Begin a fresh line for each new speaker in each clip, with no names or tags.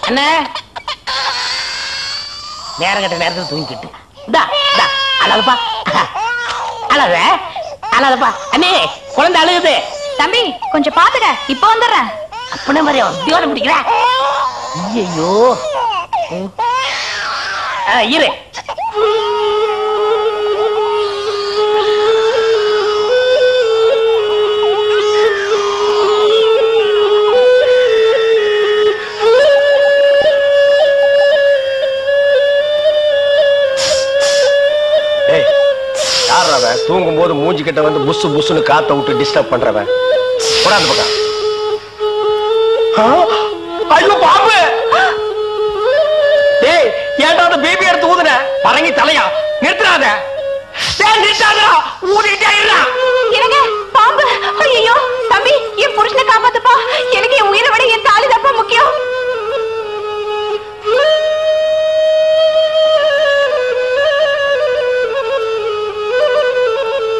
அண்ணே நேரம் கட்ட நேரத்தில் தூங்கிக்கிட்டு அழகப்பா அழகப்பா அண்ணே குழந்தை அழுகுது.
தம்பி கொஞ்சம் பாத்துக்க, இப்ப வந்துடுறேன்.
அப்படி மாதிரி தீவன முடிக்கிற. ஐயோ இரு.
தூங்கும் போது மூஞ்சி கிட்ட வந்து புசு புசுன்னு காத்த விட்டு டிஸ்டர்ப் பண்றவன் போடாது பக்கம். ஐயோ பாம்பு! டேய் ஏன்டா அந்த பேபி எடுத்து ஊதுன? பரங்கி தலையா நிறுத்துறாத. டேய் நிறுத்தாதடா, ஊதிட்டே இருடா.
என்னங்க பாம்பு? ஐயோ தம்பி, என் புருஷனை காப்பாத்துப்பா. எனக்கு என் உயிரை விட என் தாலி தப்பா முக்கியம்.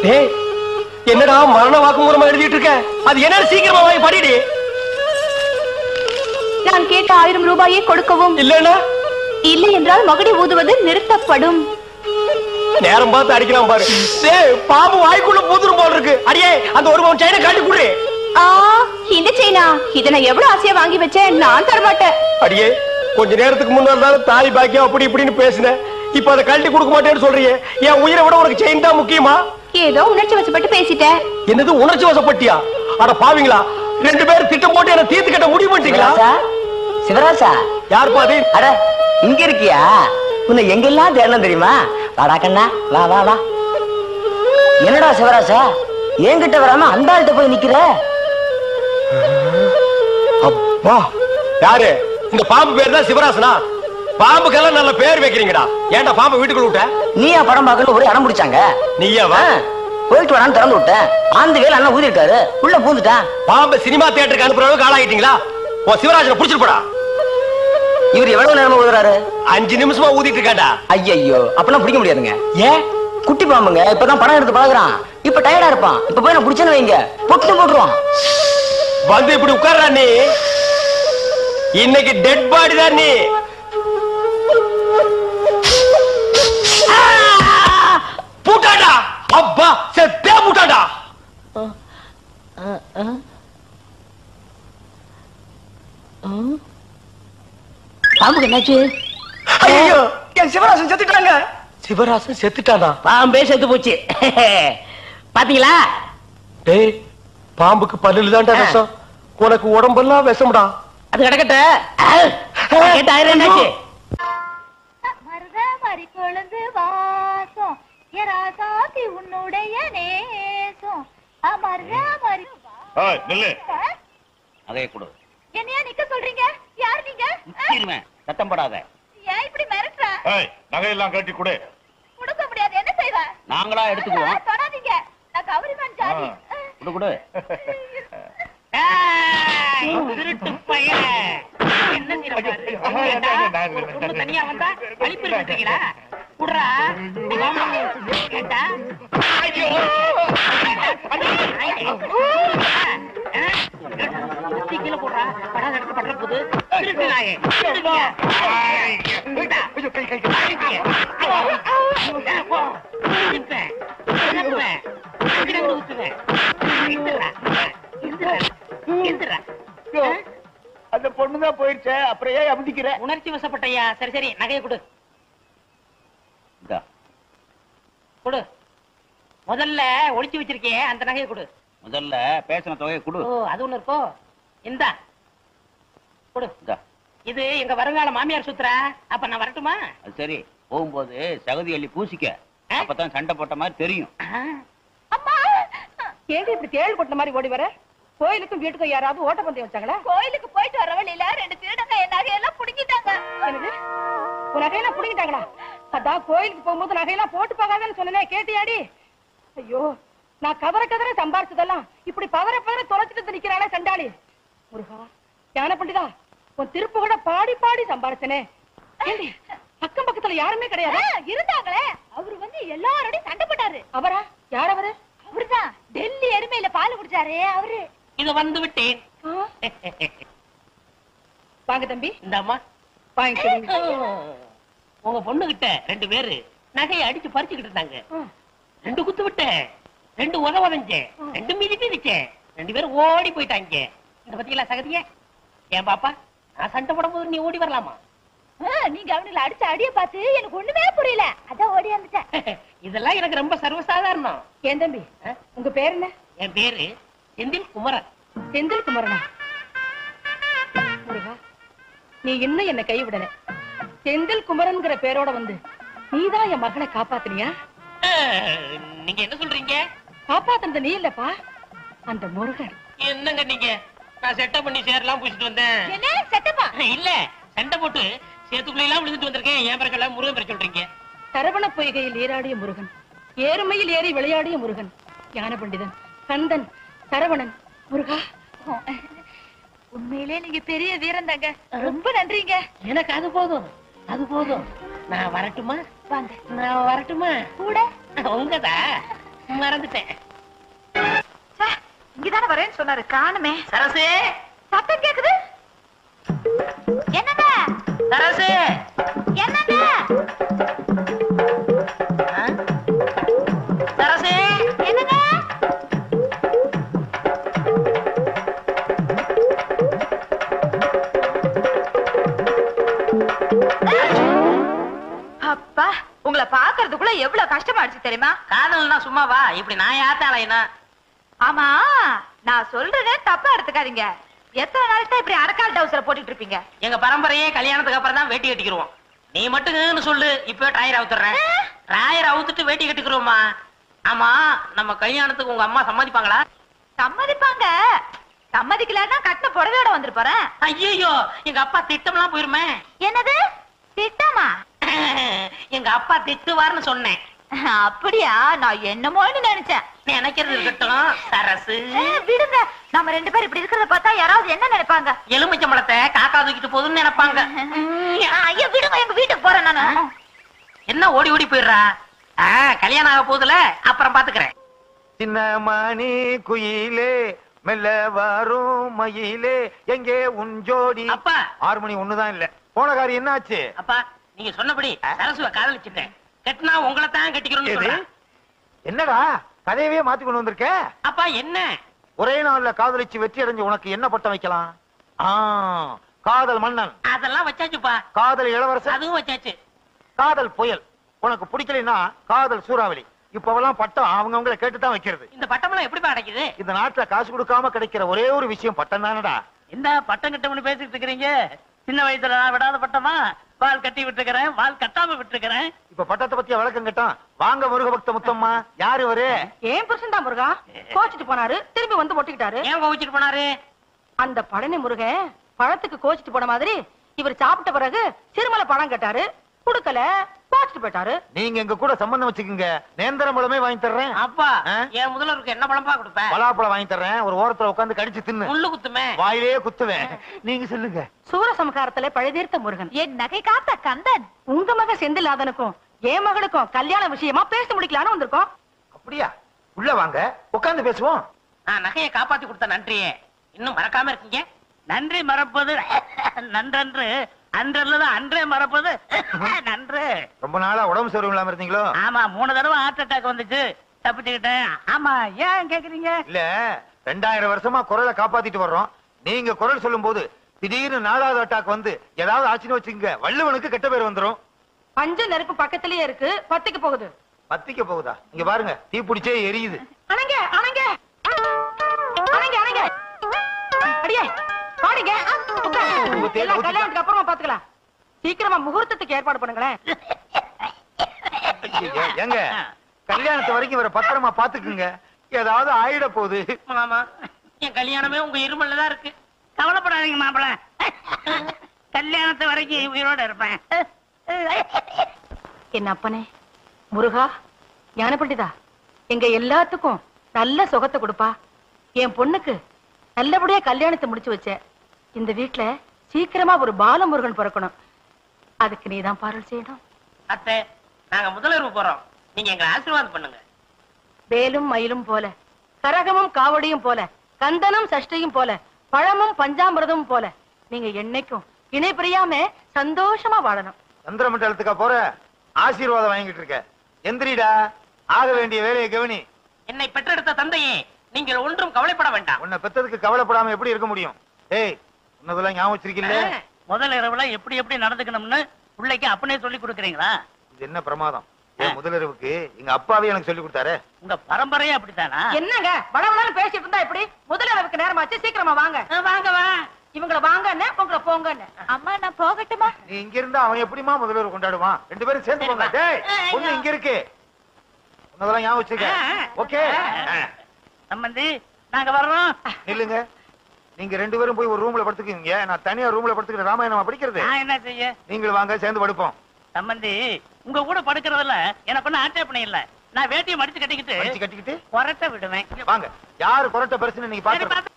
டேய் என்னடா மரண வாக்குமூலமா எழுதிட்டு இருக்க? அது என்ன சீக்கிரமா வாங்கி படிடி.
நான் கேட்ட 1000 ரூபாயை கொடுக்கவும்.
இல்லன்னா
இல்லை என்றால் மகுடி ஊதுவது நிறுத்தப்படும்.
நேரம் பார்த்து அடிக்கலாம் பாரு. டேய் பாம்பு வாய்க்குள்ள பூதுரும் போல இருக்கு. அடியே அந்த ஒரு பவுன் செயினை காட்டி குடு.
இந்த செயினா? இத நான் எவ்வளவு ஆசையா வாங்கி வச்சேன், நான் தர மாட்டேன்.
அடியே கொஞ்ச நேரத்துக்கு முன்னாடி தாலி பாக்கியம் அப்படி இப்படின்னு பேசினேன். இப்ப அதை கழட்டி கொடுக்க மாட்டேன்னு சொல்றியே. என் உயிரை விட உனக்கு செயின் தான் முக்கியமா?
ஏதோ உணர்ச்சி வசப்பட்டு பேசிட்டேன்.
என்னது உணர்ச்சி வசப்பட்டியா? அட பாவீங்களா, 2 பேரும் திட்டம் போட்டு என்ன தீர்த்து கட்ட முடிவு பண்ணிட்டீங்களா?
சிவராசா
யார் பாதி?
அட இங்க இருக்கியா? உன்னை எங்கெல்லாம் தேடணும் தெரியுமா? வாடா கண்ணா, வா வா வா. என்னடா சிவராசா என்கிட்ட வராம அந்த ஆள்கிட்ட போய் நிக்கிற?
அப்பா யாரு? இந்த பாம்பு பேர் தான் சிவராசனா? பாம்புக்கெல்லாம் நல்ல பேர் வைக்கிறீங்கடா. ஏன்டா பாம்பு வீட்டுக்குள்ள விட்ட?
நீயா படம் பார்க்கணும் ஒரு இடம் பிடிச்சாங்க.
நீயாவா?
போயிட்டு வரான்னு திறந்து விட்டேன். ஆந்த வேலை அண்ணன் ஊதி இருக்காரு, உள்ள பூந்துட்டான்.
பாம்பு சினிமா தியேட்டருக்கு அனுப்புற அளவுக்கு ஆளாயிட்டீங்களா? ஓ சிவராஜனை புடிச்சிட்டு போடா.
இவர் எவ்வளவு நேரமா ஊதுறாரு?
5 நிமிஷமா ஊதிட்டு இருக்காண்டா.
ஐயோ அப்பெல்லாம் பிடிக்க முடியாதுங்க.
ஏன்?
குட்டி பாம்புங்க, இப்பதான் படம் எடுத்து பழகுறான். இப்ப டயர்டா இருப்பான். இப்ப போய் நான் பிடிச்சேன்னு வைங்க, பொட்டு போட்டுருவான்.
வந்து இப்படி உட்கார்றா நீ. இன்னைக்கு டெட் பாடி தான் நீ. பூட்டாடா அப்பா, செத்தே பூட்டாடா.
பாம்புக்கு என்னாச்சு?
ஐயோ என் சிவராசன் செத்துட்டாங்க.
சிவராசன் செத்துட்டானா?
பாம்பே செத்து போச்சு. பாத்தீங்களா?
டேய் பாம்புக்கு பல்லுல தான்டா விஷம், உனக்கு உடம்பெல்லாம் விஷம்டா.
அது கிடக்கட்ட கேட்டாயிரம் என்னாச்சு?
மருதமரி கொழுந்து வாசம் எராசாதி உன்னுடைய நேசம் மருதமரி.
ஏய் நில்லு.
நகையை கொடு.
என்னையா நிக்க சொல்றீங்க? யார் நீங்க?
நிச்சிருவேன், சத்தம் போடாத.
ஏன் இப்படி மிரட்டுற?
ஏய் நகையெல்லாம் கட்டி கொடு.
கொடுக்க முடியாது, என்ன செய்வ?
நாங்களா எடுத்துக்குவோம்.
தொடாதீங்க, நான் கவரிமான் ஜாதி.
கொடு கொடு.
திருட்டு பையன் என்ன தனியா வந்தா வலிப்பு இருக்கீங்களா? குடுறா கேட்டா கீழே போடுறா. படாத இடத்துல படுற போது திருட்டு நாயே.
அந்த பொண்ணுதான் போயிருச்சே, அப்புறம் ஏன் அமுதிக்கிற?
உணர்ச்சி வசப்பட்டையா? சரி சரி நகையை கொடு. கொடு. முதல்ல ஒளிச்சு வச்சிருக்கே அந்த நகையை கொடு.
முதல்ல பேசின தொகையை கொடு.
ஓ அது ஒண்ணு இருக்கோ? இந்தா கொடு. இது எங்க வருங்கால மாமியார் சுத்துறா. அப்ப நான் வரட்டுமா?
அது சரி, போகும்போது சகதி அள்ளி பூசிக்க, அப்பதான் சண்டை போட்ட மாதிரி தெரியும்.
ஏங்க இப்படி தேள் கொட்ட மாதிரி ஓடி வர? கோயிலுக்கும் வீட்டுக்கும் யாராவது ஓட்ட பந்தயம் வச்சாங்களா? கோயிலுக்கு போயிட்டு வர வழியில 2 திருடங்க என் நகையெல்லாம் புடுங்கிட்டாங்க. என்னது? உன் நகையெல்லாம் புடுங்கிட்டாங்களா? அதான் கோயிலுக்கு போகும்போது நகையெல்லாம் போட்டு போகாதன்னு சொன்னேன், கேட்டியாடி? ஐயோ நான் கதற கதற சம்பாரிச்சதெல்லாம் இப்படி பதற பதற தொலைச்சிட்டு நிக்கிறானே சண்டாளி. முருகா ஞான பண்டிதா, உன் திருப்பு கூட பாடி பாடி சம்பாரிச்சனே. அக்கம் பக்கத்துல யாருமே கிடையாது. இருந்தாங்களே, அவரு வந்து எல்லாரோடையும் சண்டை போட்டாரு. அவரா? யார் அவரு? அவருதான் டெல்லி எருமையில பால் குடிச்சாரு அவரு.
இது வந்து விட்டேன்.
வாங்க தம்பி.
இந்த அம்மா
வாங்கிக்கிறீங்க.
உங்க பொண்ணு கிட்ட 2 பேரு நகையை அடிச்சு பறிச்சுக்கிட்டு இருந்தாங்க. 2 குத்து விட்டேன், 2 உதவதஞ்சேன், 2 மிதிச்சேன், 2 பேரும் ஓடி போயிட்டாங்க. இந்த பத்தியில சகதியே ஏன் பாப்பா, நான் சண்டை போடும் போது நீ ஓடி வரலாமா?
நீங்க அவனுல அடிச்ச அடிய பார்த்து எனக்கு ஒண்ணுமே புரியல, அதான் ஓடி வந்துட்டேன்.
இதெல்லாம் எனக்கு ரொம்ப சர்வசாதாரணம்.
ஏன் தம்பி, உங்க பேர் என்ன?
என் பேரு செந்தில் குமரன்.
செந்தில் குமரனா? முருகா, நீ இன்னும் என்ன கைவிடல. செந்தில் குமரன்ங்கிற பேரோட வந்து நீதான் என் மகனை காப்பாத்தினியா?
நீங்க என்ன சொல்றீங்க?
காப்பாத்துனது நீ இல்லப்பா, அந்த முருகன்.
என்னங்க நீங்க? நான் செட்டப் பண்ணி சேரலாம் பூசிட்டு வந்தேன்.
என்ன செட்டப்பா?
இல்ல, சண்டை போட்டு சேத்துக்குள்ள எல்லாம் விழுந்துட்டு வந்திருக்கேன். ஏன் பிறகு முருகன் பேர் சொல்றீங்க?
சரவண பொய்கையில் ஏறாடிய முருகன், ஏறுமையில் ஏறி விளையாடிய முருகன், ஞான பண்டிதன், கந்தன், சரவணன், முருகா. உண்மையிலே நீங்க பெரிய வீரன் தாங்க. ரொம்ப நன்றிங்க.
எனக்கு அது போதும், அது போதும். நான் வரட்டுமா?
வாங்க.
நான் வரட்டுமா?
கூட
உங்கதா மறந்துட்டேன்.
இங்கதானே வரேன்னு சொன்னாரு, காணுமே.
சரசு,
சத்தம் கேக்குது. என்னங்க
சரசு,
என்னங்க?
சரசு,
என்னங்க? அப்பா, உங்களை பாக்குறதுக்குள்ள எவ்வளவு கஷ்டமாடுச்சு தெரியுமா?
காதல்னா சும்மாவா? இப்படி நான் யாத்தாலைனா?
ஆமா, நான் சொல்றேன்னு தப்பா எடுத்துக்காதீங்க. எத்தனை நாள் தான் இப்படி அரக்கால் டவுசரை போட்டுட்டு இருப்பீங்க?
எங்க பரம்பரையே கல்யாணத்துக்கு அப்புறம் தான் வேட்டி கட்டிக்கிறோம். நீ மட்டும் சொல்லு, இப்ப டயர் அவுத்துறேன். டயர் அவுத்துட்டு வேட்டி கட்டிக்கிறோமா? ஆமா, நம்ம கல்யாணத்துக்கு உங்க அம்மா சம்மதிப்பாங்களா?
சம்மதிப்பாங்க. சம்மதிக்கலன்னா கட்டின புடவையோட வந்துருப்பாரேன்.
ஐயோ, எங்க அப்பா திட்டம்லாம் போயிருமே.
என்னது திட்டமா?
எங்க அப்பா திட்டுவார்னு சொன்னேன்.
அப்படியா? நான் என்னமோன்னு நினைச்சேன்.
நினைக்கிறது இருக்கட்டும் சரசு.
விடுங்க, நம்ம 2 பேரும் இப்படி இருக்கிறத பார்த்தா யாராவது என்ன நினைப்பாங்க?
எலுமிச்சம்பழத்தை காக்கா தூக்கிட்டு போகுதுன்னு நினைப்பாங்க.
ஐயா விடுங்க, எங்க வீட்டுக்கு போறேன் நானு.
என்ன ஓடி ஓடி போயிடுறா? கல்யாணம் ஆக போதுல, அப்புறம் பாத்துக்கிறேன்.
சின்ன மணி குயிலே மெல்ல வரும் மயிலே எங்கே உன் ஜோடி?
அப்பா,
6 மணி ஒண்ணுதான் இல்ல. போன காரியம் என்ன ஆச்சு?
அப்பா, நீங்க சொன்னபடி சரசுவை காதலிச்சுட்டேன். கட்டினா உங்களை தான் கட்டிக்கிறோம்னு சொல்றேன்.
என்னடா கதையவே மாத்தி கொண்டு வந்திருக்க?
அப்பா என்ன?
ஒரே நாள்ல காதலிச்சு வெற்றி அடைஞ்சு உனக்கு என்ன பட்டம் வைக்கலாம்? காதல் மன்னன்.
அதெல்லாம் வச்சாச்சுப்பா.
காதல் இளவரசன்.
அதுவும் வச்சாச்சு.
காதல் புயல். உனக்கு பிடிக்கலைன்னா காதல் சூறாவளி. இப்பவெல்லாம் பட்டம் அவங்கவங்களை கேட்டுதான் வைக்கிறது.
இந்த பட்டம்லாம் எப்படி கிடைக்குது?
இந்த நாட்டுல காசு கொடுக்காம கிடைக்கிற ஒரே ஒரு விஷயம் பட்டம் தானடா.
இந்த பட்டம் கிட்டம்னு பேசிட்டு இருக்கிறீங்க. சின்ன வயசுல நான் விடாத பட்டமா? வால் கட்டி விட்டுருக்கிறேன், வால் கட்டாம விட்டுருக்கிறேன்.
இப்ப பட்டத்தை பத்திய வழக்கம் கேட்டான். வாங்க முருக பக்த முத்தம்மா. யாரு அவரு?
ஏன் புருஷன் தான் முருகா. கோச்சிட்டு போனாரு, திரும்பி வந்து ஒட்டிக்கிட்டாரு.
ஏன் கோவிச்சிட்டு போனாரு?
அந்த பழனி முருகன் பழத்துக்கு கோச்சிட்டு போன மாதிரி இவர் சாப்பிட்ட பிறகு சிறுமலை பழம் கேட்டாரு, குடுக்கல, கோச்சிட்டு போயிட்டாரு.
நீங்க எங்க கூட சம்பந்தம் வச்சுக்கீங்க. நேந்திரம் பழமே வாங்கி தர்றேன்.
அப்பா, என் முதல்வருக்கு என்ன பழம்பா கொடுப்பேன்?
பலாப்பழம் வாங்கி தர்றேன். ஒரு ஓரத்துல உட்கார்ந்து கடிச்சு தின்னு.
முள்ளு குத்துமே.
வாயிலே குத்துவேன். நீங்க சொல்லுங்க.
சூரசம்ஹாரத்துல பழுதீர்த்த முருகன், என் நகை காத்த கந்தன், உங்க மக செந்திலாதனுக்கும் என் மகளுக்கும் கல்யாண விஷயமா பேசி முடிக்கலான்னு வந்திருக்கோம்.
அப்படியா? உள்ள வாங்க, உட்கார்ந்து பேசுவோம்.
நான் நகையை காப்பாத்தி கொடுத்த நன்றியே இன்னும் மறக்காம இருக்கீங்க. நன்றி மறப்பது நன்றன்று, அன்றல்லதான் அன்றே மறப்பது நன்று.
ரொம்ப நாளா உடம்பு சரியில்லாம இருந்தீங்களோ?
ஆமா, 3 தடவை ஹார்ட் அட்டாக் வந்துச்சு, தப்பிச்சுக்கிட்டேன். ஆமா, ஏன் கேக்குறீங்க?
இல்ல, 2000 வருஷமா குரலை காப்பாத்திட்டு வர்றோம். நீங்க குரல் சொல்லும் போது திடீர்னு 4வது அட்டாக் வந்து ஏதாவது ஆச்சுன்னு வச்சுங்க, வள்ளுவனுக்கு கெட்ட பேர் வந்துரும்.
பஞ்ச நெருப்பு பக்கத்திலேயே இருக்கு, பத்திக்கு போகுது.
பத்திக்க போகுதா? இங்க பாருங்க, தீ பிடிச்சே எரியுது.
அணங்க அணங்க அணங்க அணங்க அடியே பாடுங்க. எல்லாம் கல்யாணத்துக்கு அப்புறமா பாத்துக்கலாம். சீக்கிரமா முகூர்த்தத்துக்கு ஏற்பாடு பண்ணுங்களேன்.
எங்க கல்யாணத்து வரைக்கும் வர பத்திரமா பாத்துக்குங்க. ஏதாவது ஆயிட போகுது.
ஆமா, என் கல்யாணமே உங்க இருமல்ல தான் இருக்கு. கவலைப்படாதீங்க மாப்பிள, கல்யாணத்து வரைக்கும் உயிரோட இருப்பேன்.
என் அப்பனே முருகா, ஞான பண்டிதா, எங்க எல்லாத்துக்கும் நல்ல சுகத்தை கொடுப்பா. என் பொண்ணுக்கு நல்லபடியா கல்யாணத்தை முடிச்சு வச்ச. இந்த வீட்டுல சீக்கிரமா ஒரு பாலமுருகன் பிறக்கணும். அதுக்கு நீதான் பாருள் செய்யணும்.
அத்தை, நாங்க முதலிரவு போறோம். நீங்க எங்களை ஆசீர்வாதம் பண்ணுங்க.
வேலும் மயிலும் போல, கரகமும் காவடியும் போல, கந்தனும் சஷ்டியும் போல, பழமும் பஞ்சாமிரதமும் போல நீங்க என்னைக்கும் இணை பிரியாம சந்தோஷமா வாழணும்.
சந்திரமண்டலத்துக்கா போற? ஆசீர்வாதம் வாங்கிட்டு இருக்க. எந்திரிடா, ஆக வேண்டிய வேலையை கவனி.
என்னை பெற்றெடுத்த தந்தையே, நீங்கள் ஒன்றும் கவலைப்பட வேண்டாம்.
உன்னை பெத்ததுக்கு கவலைப்படாம எப்படி இருக்க முடியும்? ஏய், உன்னதெல்லாம் ஞாபகம் வச்சிருக்கீல்ல?
முதல் இரவுல எப்படி எப்படி நடந்துக்கணும்னு பிள்ளைக்கு அப்பனே சொல்லி கொடுக்குறீங்களா?
இது என்ன பிரமாதம்? முதலிரவுக்கு எங்க அப்பாவே எனக்கு சொல்லி கொடுத்தாரு.
உங்க பரம்பரையே அப்படித்தானா?
என்னங்க வளவளன்னு பேசிட்டு இருந்தா எப்படி? முதலிரவுக்கு நேரமாச்சு, சீக்கிரமா வாங்க.
வாங்க வா.
இவங்களை வாங்கன்னு உங்களை போங்கன்னு.
அம்மா நான் போகட்டுமா?
நீ இங்க இருந்தா அவன் எப்படிமா முதலிரவு கொண்டாடுவான்? ரெண்டு பேரும் சேர்ந்து போங்க. டேய், பொண்ணு இங்க இருக்கு. உன்னதெல்லாம் ஞாபகம் வச்சிருக்க. ஓகே.
சம்பந்தி நாங்க வர்றோம்.
நில்லுங்க. நீங்க ரெண்டு பேரும் போய் ஒரு ரூம்ல படுத்துக்குவீங்க. நான் தனியா ரூம்ல படுத்துக்கிற ராமாயணமா படிக்கிறது.
நான் என்ன செய்ய?
நீங்கள் வாங்க, சேர்ந்து படுப்போம்.
சம்பந்தி உங்க கூட படுக்கிறதுல எனக்கு ஒன்னும் ஆட்சேபணம் இல்ல. நான் வேட்டியை மடிச்சு கட்டிக்கிட்டு கொரட்டை விடுவேன்.
வாங்க. யாரு கொரட்டை பெருசுன்னு நீங்க பாத்து.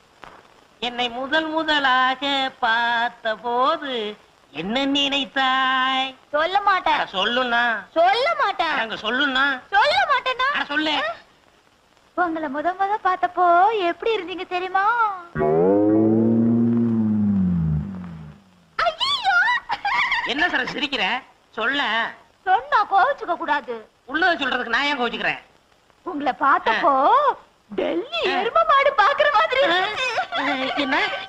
என்னை முதலாக பார்த்த போது என்ன நினைத்தாய்?
சொல்ல மாட்டேன்.
சொல்லுண்ணா.
சொல்ல மாட்டேன்.
அங்க சொல்லுண்ணா.
சொல்ல மாட்டேன்னா
சொல்லு.
உங்களை முத பார்த்தப்போ எப்படி இருந்தீங்க தெரியுமா?
என்ன சார் சிரிக்கிற? சொல்ல.
சொன்னா கோவிச்சுக்க கூடாது.
உள்ளத சொல்றதுக்கு நான் ஏன் கோவிச்சுக்கிறேன்?
உங்களை பார்த்தப்போ டெல்லி எரும மாடு பாக்குற மாதிரி இருந்துச்சு.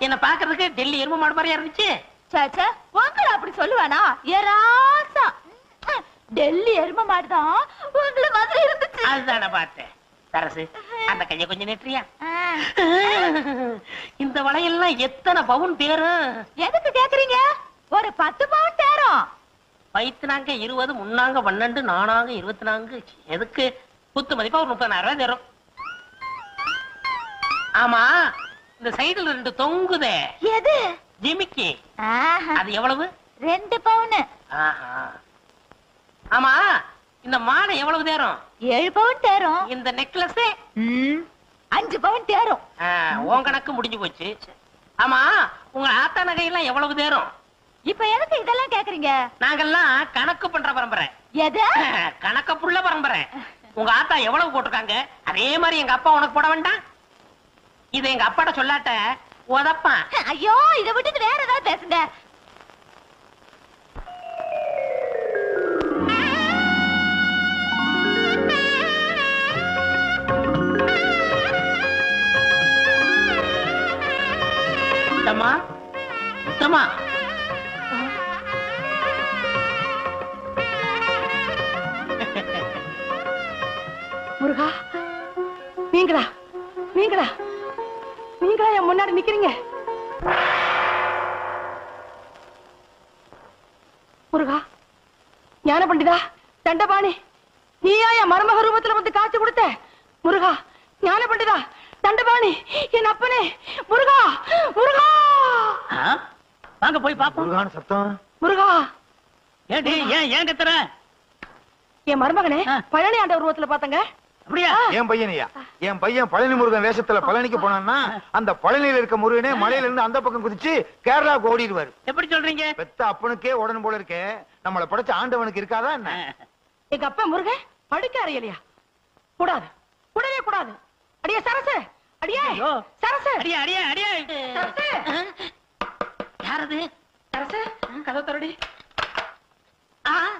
என்ன பாக்குறதுக்கு டெல்லி எரும மாடு மாதிரியா இருந்துச்சு?
சாச்சா உங்களை அப்படி சொல்லுவானா? ஏராசா டெல்லி எரும மாடுதான் உங்களை மாதிரி இருந்துச்சு.
அதுதான பார்த்தேன். சரசு, அந்த கைய கொஞ்சம் நெற்றியா? இந்த வளையெல்லாம் எத்தனை பவுன் தேரும்?
எதுக்கு கேக்குறீங்க? ஒரு 10 பவுன் தேரும்.
வயிற்றுனாங்க 20, முன்னாங்க 12, நானாங்க 24. எதுக்கு? குத்து மதிப்பா ஒரு 30,000 ரூபாய் தரும். ஆமா, இந்த சைடுல 2 தொங்குதே,
எது?
ஜிமிக்கி.
ஆஹா.
அது எவ்வளவு?
2 பவுன்.
ஆஹா. ஆமா, இந்த மாலை எவ்வளவு தேரும்?
7 பவுன் தேரும்.
இந்த நெக்லஸ்
5 பவுன் தேரும்.
உன் கணக்கு முடிஞ்சு போச்சு. ஆமா, உங்க ஆத்தா நகையெல்லாம் எவ்வளவு தேரும்?
இப்ப எதுக்கு இதெல்லாம் கேக்குறீங்க?
நாங்கெல்லாம் கணக்கு பண்ற பரம்பரை.
எது?
கணக்க புள்ள பரம்பரை. உங்க ஆத்தா எவ்வளவு போட்டிருக்காங்க அதே மாதிரி எங்க அப்பா உனக்கு போட வேண்டாம்? இதை எங்க அப்பாட்ட சொல்லாட்ட உதப்பான்.
ஐயோ, இதை விட்டுட்டு வேற ஏதாவது பேசுங்க.
முத்தம்மா, முத்தம்மா.
முருகா, நீங்களா நீங்களா நீங்களா என் முன்னாடி நிக்கிறீங்க? முருகா, ஞான பண்டிதா, தண்டபாணி, நீயா என் மருமக ரூபத்துல வந்து காட்சி கொடுத்த? முருகா, ஞான பண்டிதா, தண்டபாணி, என் அப்பனே, முருகா, முருகா.
வாங்க போய் பாப்போம்.
முருகான் சத்தம்.
முருகா,
ஏடி ஏன் கத்துற?
என் மருமகனே பழனி ஆண்ட உருவத்துல பாத்தங்க.
அப்படியா?
என் பையனையா? என் பையன் பழனி முருகன் வேஷத்துல பழனிக்கு போனான்னா அந்த பழனியில இருக்க முருகனே மலையில இருந்து அந்த பக்கம் குதிச்சு கேரளாவுக்கு ஓடிடுவாரு.
எப்படி சொல்றீங்க?
பெத்த அப்பனுக்கே உடனே போல இருக்கே, நம்மளை படைச்ச ஆண்டவனுக்கு இருக்காதா என்ன?
எங்க அப்பா முருகன் படிக்க அறியலையா? கூடாது, கூடவே கூடாது. அடியே சரசு, அடியே சரசு,
அடியா அடியா அடியா.
சரசு.
யாரது?
சரசு, கதவு தரடி.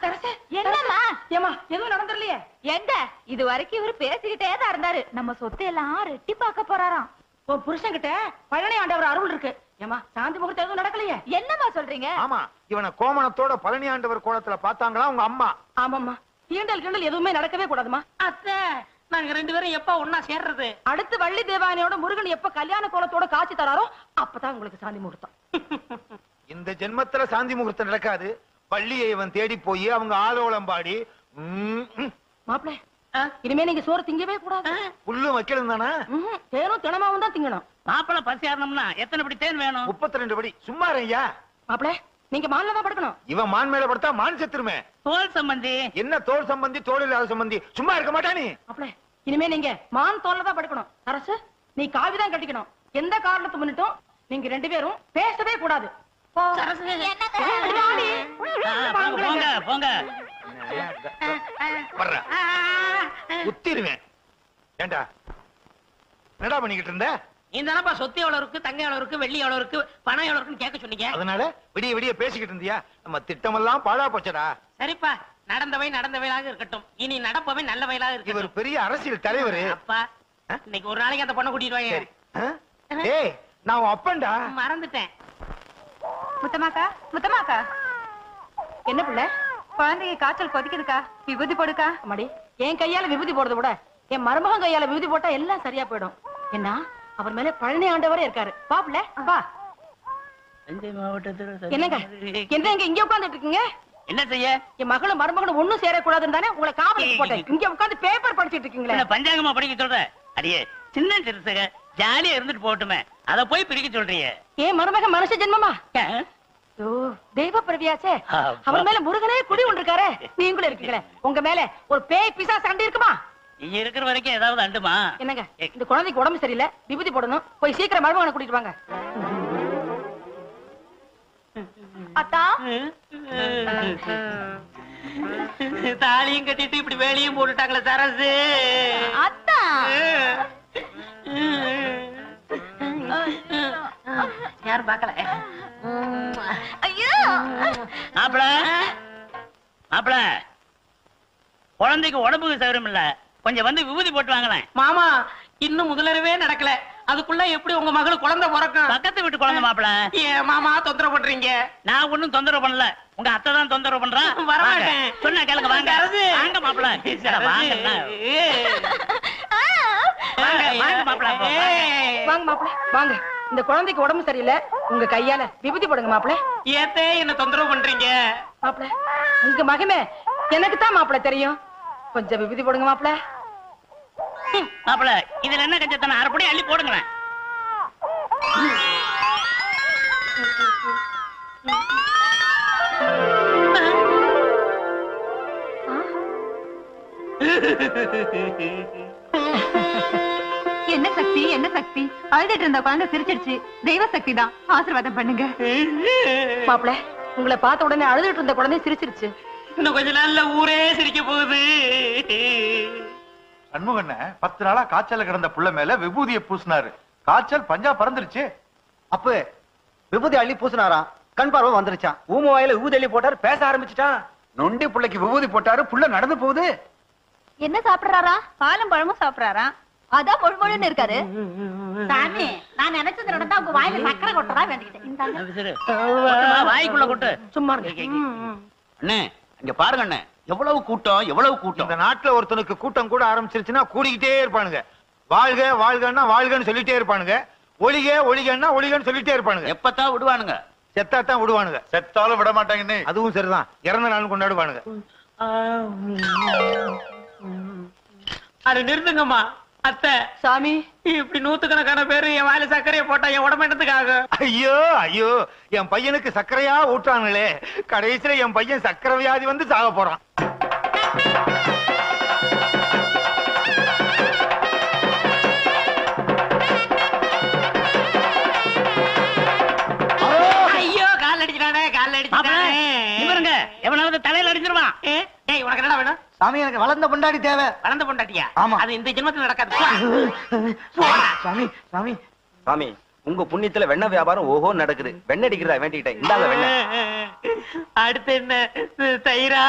சரசு,
என்னம்மா?
ஏமா எதுவும் நடந்துடலையே?
எங்க இது வரைக்கும் இவரு பேசிக்கிட்டே தான் இருந்தாரு. நம்ம சொத்தை எல்லாம் ரெட்டி பார்க்க போறாராம்.
உன் புருஷன் கிட்ட பழனி ஆண்டவர் அருள் இருக்கு. ஏமா சாந்தி முகூர்த்தம் எதுவும் நடக்கலையே?
என்னம்மா சொல்றீங்க?
ஆமா, இவனை கோமணத்தோட பழனி ஆண்டவர் கோலத்துல பாத்தாங்களா உங்க அம்மா?
ஆமாம்மா, தீண்டல் கிண்டல் எதுவுமே நடக்கவே கூடாதுமா.
அத்தை, நாங்க 2 பேரும் எப்ப ஒன்னா சேர்றது?
அடுத்து வள்ளி தேவானையோட முருகன் எப்ப கல்யாண கோலத்தோட காட்சி தராரோ அப்பதான் உங்களுக்கு சாந்தி முகூர்த்தம்.
இந்த ஜென்மத்துல சாந்தி முகூர்த்தம் நடக்காது. பள்ளியை இவன் தேடி போய் அவங்க ஆலோலம் பாடி
மாப்பிள, இனிமே நீங்க சோறு திங்கவே கூடாது.
புல்லு வைக்கணும் தானே?
தேனும் தினமாவும் தான் திங்கணும்.
மாப்பிள பசி ஆறணும்னா எத்தனை படி தேன் வேணும்?
32 படி. சும்மா ஐயா,
மாப்பிள நீங்க மான்ல தான் படுக்கணும்.
இவன் மான் மேல படுத்தா மான் செத்துருமே.
தோல் சம்பந்தி.
என்ன தோல் சம்பந்தி, தோல் இல்லாத சம்பந்தி? சும்மா இருக்க மாட்டானே.
மாப்பிள இனிமே நீங்க மான் தோல்ல தான் படுக்கணும். அரசு, நீ காவிதான் கட்டிக்கணும். எந்த காரணத்தை முன்னிட்டும் நீங்க 2 பேரும் பேசவே கூடாது.
போங்க போங்க.
குத்திருவேன். ஏண்டா என்னடா பண்ணிக்கிட்டு இருந்த?
நீ தானப்பா சொத்து எவ்வளவு இருக்கு, தங்கம் எவ்வளவு இருக்கு, வெள்ளி எவ்வளவு இருக்கு, பணம் எவ்வளவு இருக்குன்னு கேட்க சொன்னீங்க.
அதனால விடிய விடிய பேசிக்கிட்டு இருந்தியா? நம்ம திட்டமெல்லாம் பாழா போச்சடா.
சரிப்பா, நடந்தவை நடந்தவையாக இருக்கட்டும், இனி நடப்பவை நல்ல வயலாக
இவர்
இருக்கட்டும்.
பெரிய அரசியல் தலைவர்.
அப்பா, இன்னைக்கு ஒரு நாளைக்கு அந்த பொண்ணை கூட்டிட்டு வாங்க.
ஏய், நான் உன் அப்பன்டா.
மறந்துட்டேன்.
முத்தமாக்கா, முத்தமாக்கா, என்ன பிள்ளை? குழந்தைங்க காய்ச்சல் கொதிக்குதுக்கா, விபூதி போடுக்கா. அம்மாடி, என் கையால விபூதி போடுறத விட என் மருமகன் கையால விபூதி போட்டா எல்லாம் சரியா போயிடும். என்ன, அவர் மேல பழனி ஆண்டவரே இருக்காரு. வா பிள்ளை, வா.
தஞ்சை மாவட்டத்தில்
என்னங்க என்னங்க இங்க உட்கார்ந்துட்டு இருக்கீங்க?
என்ன செய்ய?
என் மகளும் மருமகனும் ஒண்ணும் சேரக்கூடாதுன்னு தானே உங்களை காவலுக்கு போட்டேன். இங்க உட்கார்ந்து பேப்பர் படிச்சிட்டு இருக்கீங்களே.
என்ன பஞ்சாங்கமா படிக்க சொல்ற? அடியே, சின்ன சிறுசுக ஜாலியா இருந்துட்டு போட்டுமே, அத போய் பிரிக்க சொல்றீங்க.
ஏன் மருமகன் மனுஷ ஜென்மமா? ஓ, தெய்வ பிரவியாச்சே. அவர் மேல முருகனே குடி ஒன்றிருக்காரு. நீங்களும் இருக்கீங்களே, உங்க மேல ஒரு பேய் பிசாசு அண்டி இருக்குமா?
நீங்க இருக்கிற வரைக்கும் ஏதாவது அண்டுமா?
என்னங்க, இந்த குழந்தைக்கு உடம்பு சரியில்லை, விபூதி போடணும். போய் சீக்கிரம் மருமகனை கூட்டிட்டு வாங்க.
அத்தா,
தாலியும் கட்டிட்டு இப்படி வேலையும் போட்டுட்டாங்களே சரசு.
அத்தா.
யாரும் பார்க்கல.
ஐயோ,
மாப்பிள, மாப்பிள, குழந்தைக்கு உடம்புக்கு சௌகரியம் இல்ல, கொஞ்சம் வந்து விபூதி போட்டு வாங்களேன்.
மாமா, இன்னும் முதலவே நடக்கல, அதுக்குள்ள எப்படி உங்க மகளுக்கு குழந்தை பிறக்கும்?
பக்கத்து வீட்டு குழந்தை மாப்பிள.
ஏன் மாமா தொந்தரவு பண்றீங்க?
நான் ஒண்ணும் தொந்தரவு பண்ணல, உங்க அத்தை தான் தொந்தரவு பண்றா.
வரமாட்டேன்.
சொன்ன கேளுங்க, வாங்க வாங்க மாப்பிள. வாங்க மாப்பிள.
வாங்க மாப்பிள, வாங்க. இந்த குழந்தைக்கு உடம்பு சரியில்லை, உங்க கையால விபூதி போடுங்க மாப்பிள.
ஏத்தே என்ன தொந்தரவு பண்றீங்க?
மாப்பிள, உங்க மகமே எனக்கு தான் மாப்பிள தெரியும், கொஞ்சம் விபூதி போடுங்க மாப்பிள.
மாப்பிள, இதுல என்ன கஞ்சத்தன? அரைப்படி அள்ளி போடுங்களேன்.
என்ன சக்தி, என்ன சக்தி? அழுதுட்டு இருந்த குழந்தை சிரிச்சிடுச்சு. தெய்வ சக்தி தான், ஆசீர்வாதம் பண்ணுங்க.
மாப்பிள, உங்களை பார்த்த உடனே அழுதுட்டு இருந்த குழந்தை சிரிச்சிருச்சு.
இன்னும் கொஞ்ச நாள்ல ஊரே சிரிக்க போகுது.
சண்முகண்ண 10 நாளா காய்ச்சல கிடந்த புள்ள மேல விபூதியை பூசினாரு. காய்ச்சல் பஞ்சா பறந்துருச்சு.
அப்ப விபூதி அள்ளி பூசினாராம், கண் பார்வை வந்துருச்சான். ஊம வாயில விபூதி அள்ளி போட்டாரு, பேச ஆரம்பிச்சுட்டான்.
நொண்டி புள்ளைக்கு விபூதி போட்டாரு, புள்ள நடந்து போகுது.
என்ன சாப்பிடுறாரா? பாலும் பழமும் சாப்பிடுறாரா? அதான் முழுமுழுன்னு இருக்காரு. சாமி, நான் நினைச்சது நடந்தா உங்க வாயில சக்கரை கொட்டறா வேண்டிக்கிட்டேன்.
வாய்க்குள்ள கொட்டு.
சும்மா
அண்ணே, இங்க பாருங்க அண்ணே, எவ்வளவு கூட்டம், எவ்வளவு கூட்டம். இந்த நாட்டுல ஒருத்தனுக்கு கூட்டம் கூட ஆரம்பிச்சிருச்சுன்னா கூடிக்கிட்டே இருப்பானுங்க. வாழ்க வாழ்கன்னா வாழ்கன்னு சொல்லிட்டே இருப்பானுங்க, ஒளிக ஒளிகன்னா ஒளிகன்னு சொல்லிட்டே இருப்பானுங்க. எப்பத்தான் விடுவானுங்க? செத்தாத்தான் விடுவானுங்க.
செத்தாலும் விட மாட்டாங்கன்னு.
அதுவும் சரிதான், இறந்த நாள் கொண்டாடுவானுங்க.
அது நிறுத்துங்கம்மா. அத்தை,
சாமி,
இப்படி நூத்துக்கணக்கான பேரு என் வாயில சர்க்கரையை போட்டா என் உடம்பு என்னத்துக்காக?
ஐயோ ஐயோ, என் பையனுக்கு சர்க்கரையா ஊட்டானுங்களே, கடைசியில என் பையன் சர்க்கரை வியாதி வந்து சாக போறான்.
ஐயோ, கால் அடிச்சிட்டானே, கால் அடிச்சிட்டானே.
இவருங்க எவனாவது தலையில அடிச்சிருவான்.
டேய், உனக்கு என்னடா வேணும்?
சாமி, எனக்கு வளர்ந்த பொண்டாடி தேவை.
வளர்ந்த பொண்டாட்டியா?
ஆமா.
அது இந்த ஜென்மத்துல நடக்காது.
சாமி சாமி சாமி, உங்க புண்ணியத்துல வெண்ணெய் வியாபாரம் ஓஹோ நடக்குது. வெண்ணெய் அடிக்கிறதா வேண்டிக்கிட்டேன், இந்தாங்க வெண்ணெய்.
அடுத்து என்ன? தயிரா?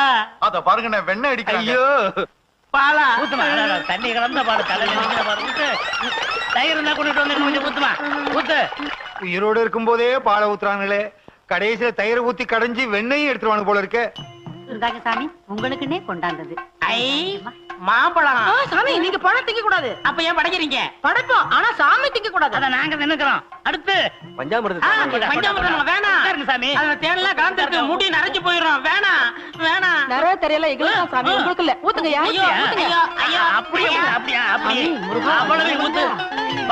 அத பாருங்க, வெண்ணெய் அடிக்கிறாங்க.
ஐயோ,
பாலா?
ஊத்துமா, தண்ணி கலந்த பாடு, தலையில அடிக்கிற பாடு. ஊத்து. தயிர் இருந்தா கொண்டுட்டு வந்து கொஞ்சம் ஊத்துமா, ஊத்து.
உயிரோடு இருக்கும் போதே பாலை ஊத்துறானுங்களே, கடைசியில தயிரை ஊத்தி கடைஞ்சி வெண்ணையும் எடுத்துருவானு போல இருக்கு.
இந்தாங்க சாமி, உங்களுக்குன்னே கொண்டாந்தது.
ஐ, மாம்பழம்.
சாமி, நீங்க பழம் திங்க கூடாது.
அப்ப ஏன் படைக்கிறீங்க?
படைப்போம், ஆனா சாமி திங்க கூடாது.
அத நாங்க நினைக்கிறோம். அடுத்து
பஞ்சாமிர்தம்.
பஞ்சாமிர்தம் வேணாம்.
உட்காருங்க சாமி.
அதுல தேன்லாம் கலந்துருக்கு, முடி நரைஞ்சு போயிரும். வேணாம் வேணாம்.
நிறைய தெரியல, எங்களுக்கு சாமி, உங்களுக்கு இல்ல. ஊத்துங்க,
ஐயோ, ஐயோ, ஐயோ,
அப்படியே அப்படியே அப்படியே அவ்வளவு ஊத்து.